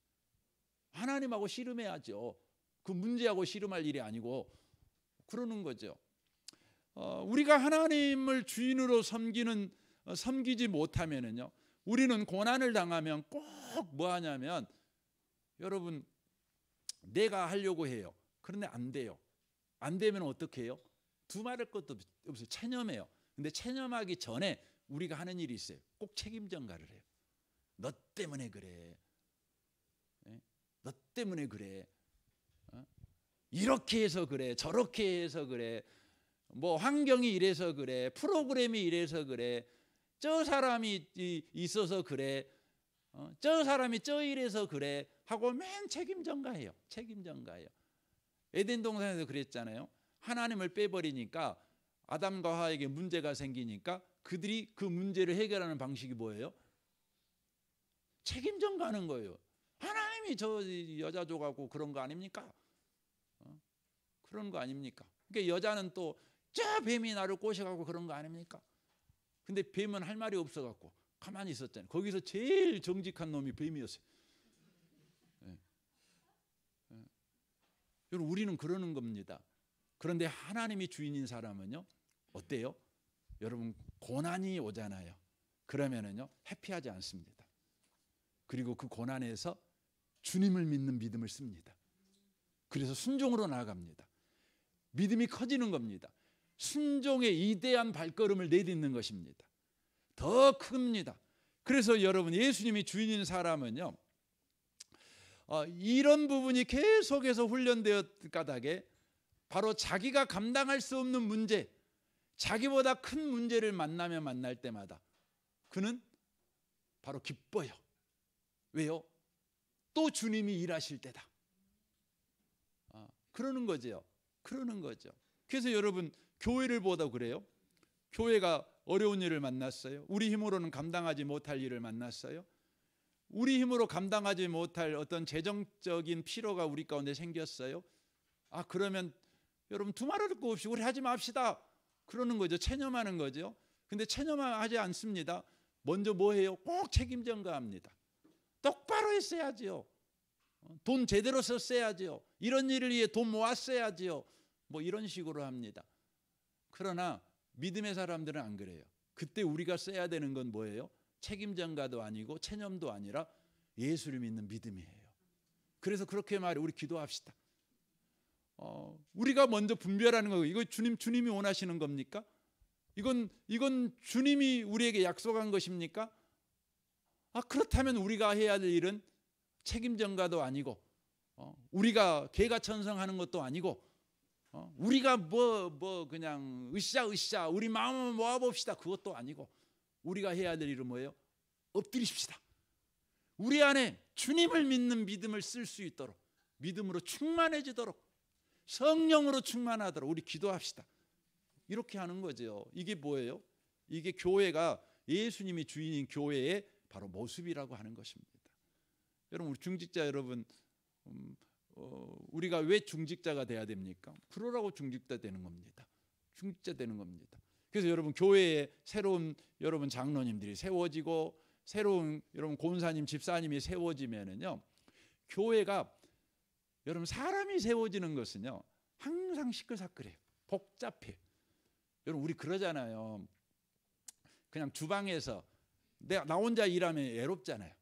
하나님하고 씨름해야죠. 그 문제하고 씨름할 일이 아니고 그러는 거죠. 우리가 하나님을 주인으로 섬기지 못하면은요, 우리는 고난을 당하면 꼭 뭐 하냐면, 여러분, 내가 하려고 해요. 그런데 안 돼요. 안 되면 어떻게 해요? 두말할 것도 없어요. 체념해요. 근데 체념하기 전에 우리가 하는 일이 있어요. 꼭 책임 전가를 해요. 너 때문에 그래. 너 때문에 그래. 이렇게 해서 그래. 저렇게 해서 그래. 뭐 환경이 이래서 그래, 프로그램이 이래서 그래, 저 사람이 있어서 그래, 저 사람이 저 이래서 그래 하고 맨 책임 전가해요. 책임 전가해요. 에덴 동산에서 그랬잖아요. 하나님을 빼버리니까 아담과 하와에게 문제가 생기니까 그들이 그 문제를 해결하는 방식이 뭐예요? 책임 전가하는 거예요. 하나님이 저 여자 줘가고 그런 거 아닙니까? 그런 거 아닙니까? 그러니까 여자는 또 저 뱀이 나를 꼬셔가고 그런 거 아닙니까? 근데 뱀은 할 말이 없어갖고 가만히 있었잖아요. 거기서 제일 정직한 놈이 뱀이었어요. 네. 네. 여러분, 우리는 그러는 겁니다. 그런데 하나님이 주인인 사람은요, 어때요? 여러분, 고난이 오잖아요. 그러면은요, 해피하지 않습니다. 그리고 그 고난에서 주님을 믿는 믿음을 씁니다. 그래서 순종으로 나아갑니다. 믿음이 커지는 겁니다. 순종의 이대한 발걸음을 내딛는 것입니다. 더 큽니다. 그래서 여러분, 예수님이 주인인 사람은요, 이런 부분이 계속해서 훈련되었 까닭에 바로 자기가 감당할 수 없는 문제, 자기보다 큰 문제를 만날 때마다 그는 바로 기뻐요. 왜요? 또 주님이 일하실 때다. 그러는 거죠. 그러는 거죠. 그래서 여러분, 교회를 보다 그래요. 교회가 어려운 일을 만났어요. 우리 힘으로는 감당하지 못할 일을 만났어요. 우리 힘으로 감당하지 못할 어떤 재정적인 필요가 우리 가운데 생겼어요. 그러면 여러분, 두말할 거 없이 우리 하지 맙시다. 그러는 거죠. 체념하는 거죠. 근데 체념하지 않습니다. 먼저 뭐 해요? 꼭 책임 전가합니다. 똑바로 했어야지요. 돈 제대로 썼어야지요. 이런 일을 위해 돈 모았어야지요. 뭐 이런 식으로 합니다. 그러나 믿음의 사람들은 안 그래요. 그때 우리가 써야 되는 건 뭐예요? 책임 전가도 아니고 체념도 아니라 예수를 믿는 믿음이에요. 그래서 그렇게 말해, 우리 기도합시다. 우리가 먼저 분별하는 거, 이거 주님이 원하시는 겁니까? 이건 주님이 우리에게 약속한 것입니까? 그렇다면 우리가 해야 될 일은 책임 전가도 아니고, 우리가 개가천성하는 것도 아니고, 우리가 그냥 으쌰 우리 마음을 모아봅시다, 그것도 아니고, 우리가 해야 될 일은 뭐예요? 엎드리십시다. 우리 안에 주님을 믿는 믿음을 쓸 수 있도록, 믿음으로 충만해지도록, 성령으로 충만하도록 우리 기도합시다. 이렇게 하는 거죠. 이게 뭐예요? 이게 교회가, 예수님이 주인인 교회의 바로 모습이라고 하는 것입니다. 여러분, 우리 중직자 여러분, 우리가 왜 중직자가 돼야 됩니까? 그러라고 중직자 되는 겁니다. 중직자 되는 겁니다. 그래서 여러분, 교회에 새로운 여러분 장로님들이 세워지고, 새로운 여러분 권사님, 집사님이 세워지면은요, 교회가, 여러분, 사람이 세워지는 것은요 항상 시끌시끌해요. 복잡해. 여러분, 우리 그러잖아요. 그냥 주방에서 나 혼자 일하면 외롭잖아요.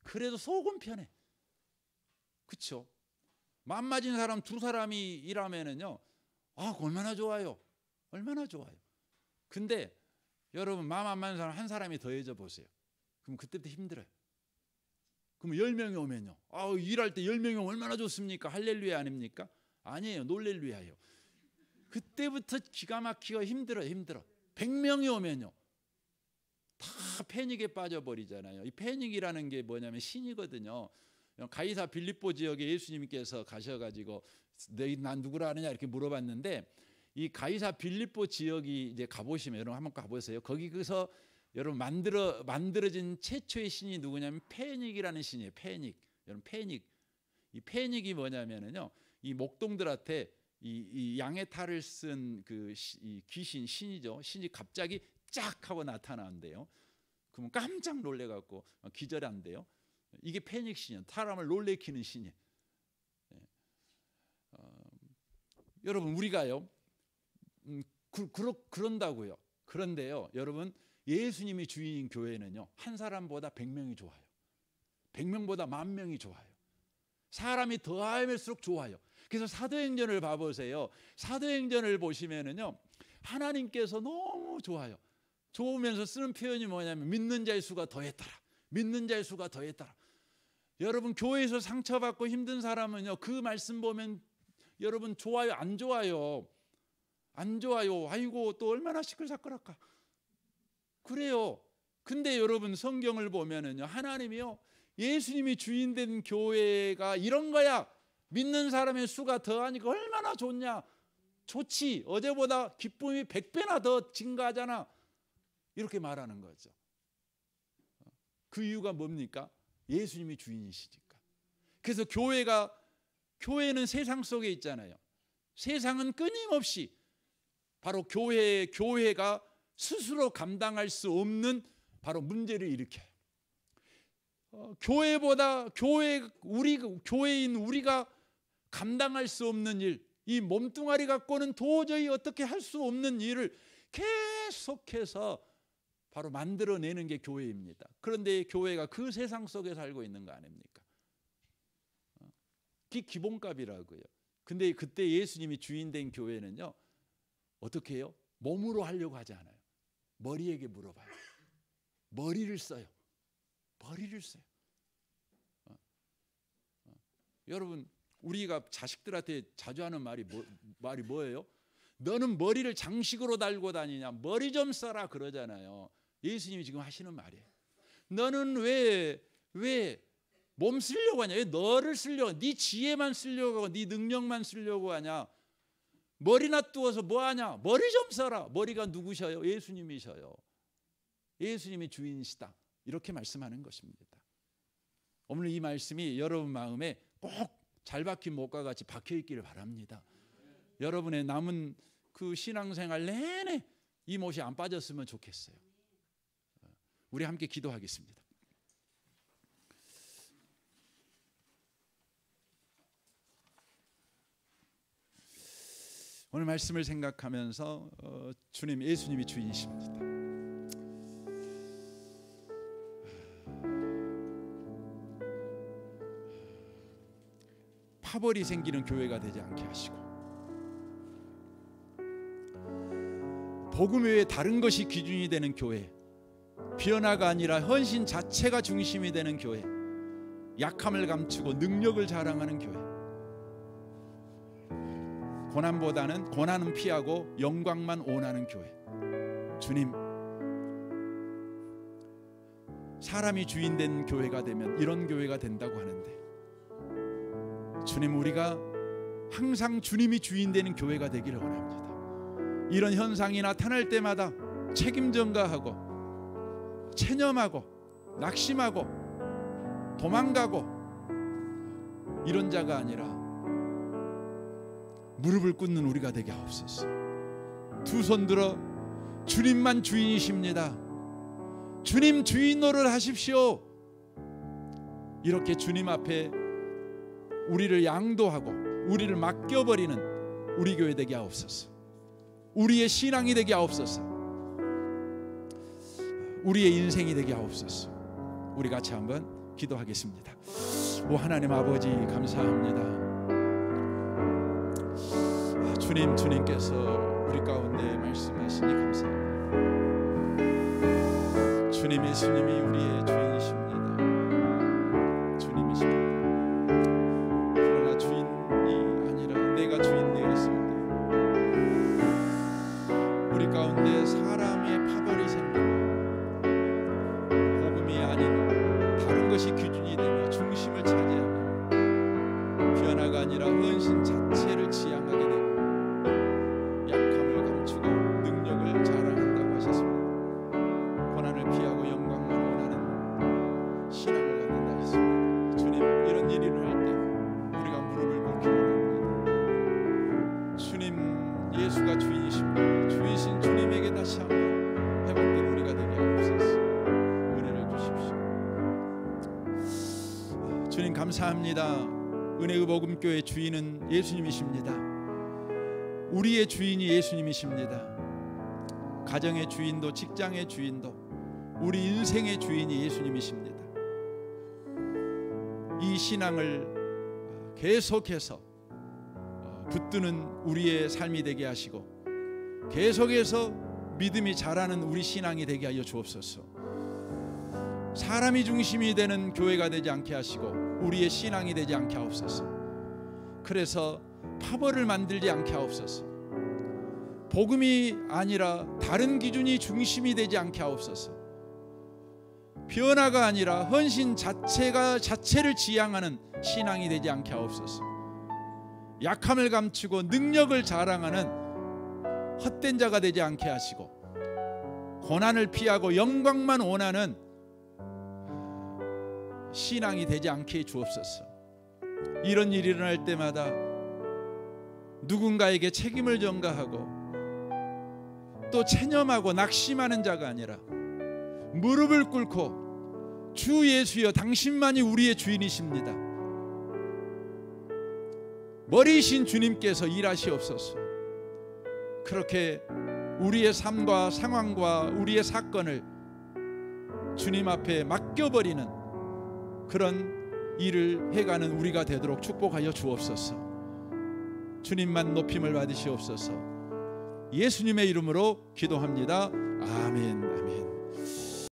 그래도 속은 편해. 그렇죠? 마음 맞은 사람 두 사람이 일하면은요, 얼마나 좋아요. 얼마나 좋아요. 근데 여러분, 마음 안 맞는 사람 한 사람이 더해져 보세요. 그럼 그때부터 힘들어요. 그럼 10명이 오면요, 일할 때 10명이 오면 얼마나 좋습니까? 할렐루야 아닙니까? 아니에요. 놀렐루야예요. 그때부터 기가 막히고 힘들어. 100명이 오면요, 다 패닉에 빠져버리잖아요. 이 패닉이라는 게 뭐냐면 신이거든요. 가이사 빌립보 지역에 예수님께서 가셔가지고 난 누구라 하느냐 이렇게 물어봤는데, 이 가이사 빌립보 지역이 이제 가보시면, 여러분 한번 가보세요. 거기서 여러분 만들어진 최초의 신이 누구냐면 패닉이라는 신이에요. 패닉. 여러분, 패닉. 이 패닉이 뭐냐면은요, 이 목동들한테 이 양의 탈을 쓴 그 귀신, 신이죠. 신이 갑자기 쫙 하고 나타나는데요. 그러면 깜짝 놀래갖고 기절한대요. 이게 패닉 신이에요. 사람을 놀래키는 신이에요. 여러분, 우리가요, 그런다고요. 그런데요, 여러분, 예수님이 주인인 교회는요, 한 사람보다 100명이 좋아요. 100명보다 10,000명이 좋아요. 사람이 더하면일수록 좋아요. 그래서 사도행전을 봐보세요. 사도행전을 보시면은요, 하나님께서 너무 좋아요. 좋으면서 쓰는 표현이 뭐냐면 믿는 자의 수가 더했더라. 믿는 자의 수가 더했더라. 여러분, 교회에서 상처받고 힘든 사람은요, 그 말씀 보면 여러분 좋아요, 안 좋아요? 안 좋아요. 아이고 또 얼마나 시끌시끌할까. 그래요. 근데 여러분 성경을 보면은요, 하나님이요, 예수님이 주인된 교회가 이런 거야. 믿는 사람의 수가 더하니까 얼마나 좋냐. 좋지. 어제보다 기쁨이 100배나 더 증가하잖아. 이렇게 말하는 거죠. 그 이유가 뭡니까? 예수님이 주인이시니까. 그래서 교회는 세상 속에 있잖아요. 세상은 끊임없이 바로 교회가 스스로 감당할 수 없는 바로 문제를 일으켜요. 교회인 우리가 감당할 수 없는 일, 이 몸뚱아리 갖고는 도저히 어떻게 할 수 없는 일을 계속해서 바로 만들어내는 게 교회입니다. 그런데 교회가 그 세상 속에 살고 있는 거 아닙니까? 그게 기본값이라고요. 근데 그때 예수님이 주인된 교회는요, 어떻게 해요? 몸으로 하려고 하지 않아요. 머리에게 물어봐요. 머리를 써요. 여러분, 우리가 자식들한테 자주 하는 말이 뭐예요? 너는 머리를 장식으로 달고 다니냐? 머리 좀 써라 그러잖아요. 예수님이 지금 하시는 말이에요. 너는 왜 몸 쓰려고 하냐? 왜 너를 쓰려고, 네 지혜만 쓰려고 하고 네 능력만 쓰려고 하냐? 머리나 띄워서 뭐하냐? 머리 좀 써라. 머리가 누구셔요? 예수님이셔요. 예수님이 주인이시다. 이렇게 말씀하는 것입니다. 오늘 이 말씀이 여러분 마음에 꼭 잘 박힌 못과 같이 박혀 있기를 바랍니다. 여러분의 남은 그 신앙생활 내내 이 못이 안 빠졌으면 좋겠어요. 우리 함께 기도하겠습니다. 오늘 말씀을 생각하면서 예수님이 주인이십니다. 파벌이 생기는 교회가 되지 않게 하시고, 복음 외에 다른 것이 기준이 되는 교회, 변화가 아니라 헌신 자체가 중심이 되는 교회, 약함을 감추고 능력을 자랑하는 교회, 고난은 피하고 영광만 원하는 교회. 주님, 사람이 주인된 교회가 되면 이런 교회가 된다고 하는데, 주님, 우리가 항상 주님이 주인되는 교회가 되기를 원합니다. 이런 현상이 나타날 때마다 책임 전가하고 체념하고 낙심하고 도망가고 이런 자가 아니라 무릎을 꿇는 우리가 되게 하옵소서. 두 손 들어 주님만 주인이십니다. 주님 주인 노릇 하십시오. 이렇게 주님 앞에 우리를 양도하고 우리를 맡겨버리는 우리 교회 되게 하옵소서. 우리의 신앙이 되게 하옵소서. 우리의 인생이 되게 하옵소서. 우리 같이 한번 기도하겠습니다. 오 하나님 아버지, 감사합니다. 주님께서 우리 가운데 말씀하시니 감사합니다. 주님, 예수님이 우리의 주인이십니다. 주님이십니다. 그러나 주인이 아니라 내가 주인 되었을 때 우리 가운데 사람의 파벌이 생기고 복음이 아닌 다른 것이 기준이 되며 중심을 차지하며 변화가 아니라 헌신 자체를 지향하게 되고 약함을 감추고 능력을 자랑한다고 하셨습니다. 고난을 피하고 영광만 원하는 신앙을 갖는다 하셨습니다. 주님, 이런 일을 할 때 우리가 무릎을 꿇기를 원합니다. 주님, 예수가 주인이십니다. 주이신 주님에게 다시 한번 회복된 우리가 되게 하옵소서. 은혜를 주십시오. 주님 감사합니다. 은혜의 복음교회 주인은 예수님이십니다. 우리의 주인이 예수님이십니다. 가정의 주인도 직장의 주인도 우리 인생의 주인이 예수님이십니다. 이 신앙을 계속해서 붙드는 우리의 삶이 되게 하시고 계속해서 믿음이 자라는 우리 신앙이 되게 하여 주옵소서. 사람이 중심이 되는 교회가 되지 않게 하시고 우리의 신앙이 되지 않게 하옵소서. 그래서 파벌을 만들지 않게 하옵소서. 복음이 아니라 다른 기준이 중심이 되지 않게 하옵소서. 변화가 아니라 헌신 자체를 지향하는 신앙이 되지 않게 하옵소서. 약함을 감추고 능력을 자랑하는 헛된 자가 되지 않게 하시고, 고난을 피하고 영광만 원하는 신앙이 되지 않게 해 주옵소서. 이런 일이 일어날 때마다 누군가에게 책임을 전가하고 또 체념하고 낙심하는 자가 아니라 무릎을 꿇고 주 예수여 당신만이 우리의 주인이십니다, 머리이신 주님께서 일하시옵소서. 그렇게 우리의 삶과 상황과 우리의 사건을 주님 앞에 맡겨버리는 그런 일을 해가는 우리가 되도록 축복하여 주옵소서. 주님만 높임을 받으시옵소서. 예수님의 이름으로 기도합니다. 아멘.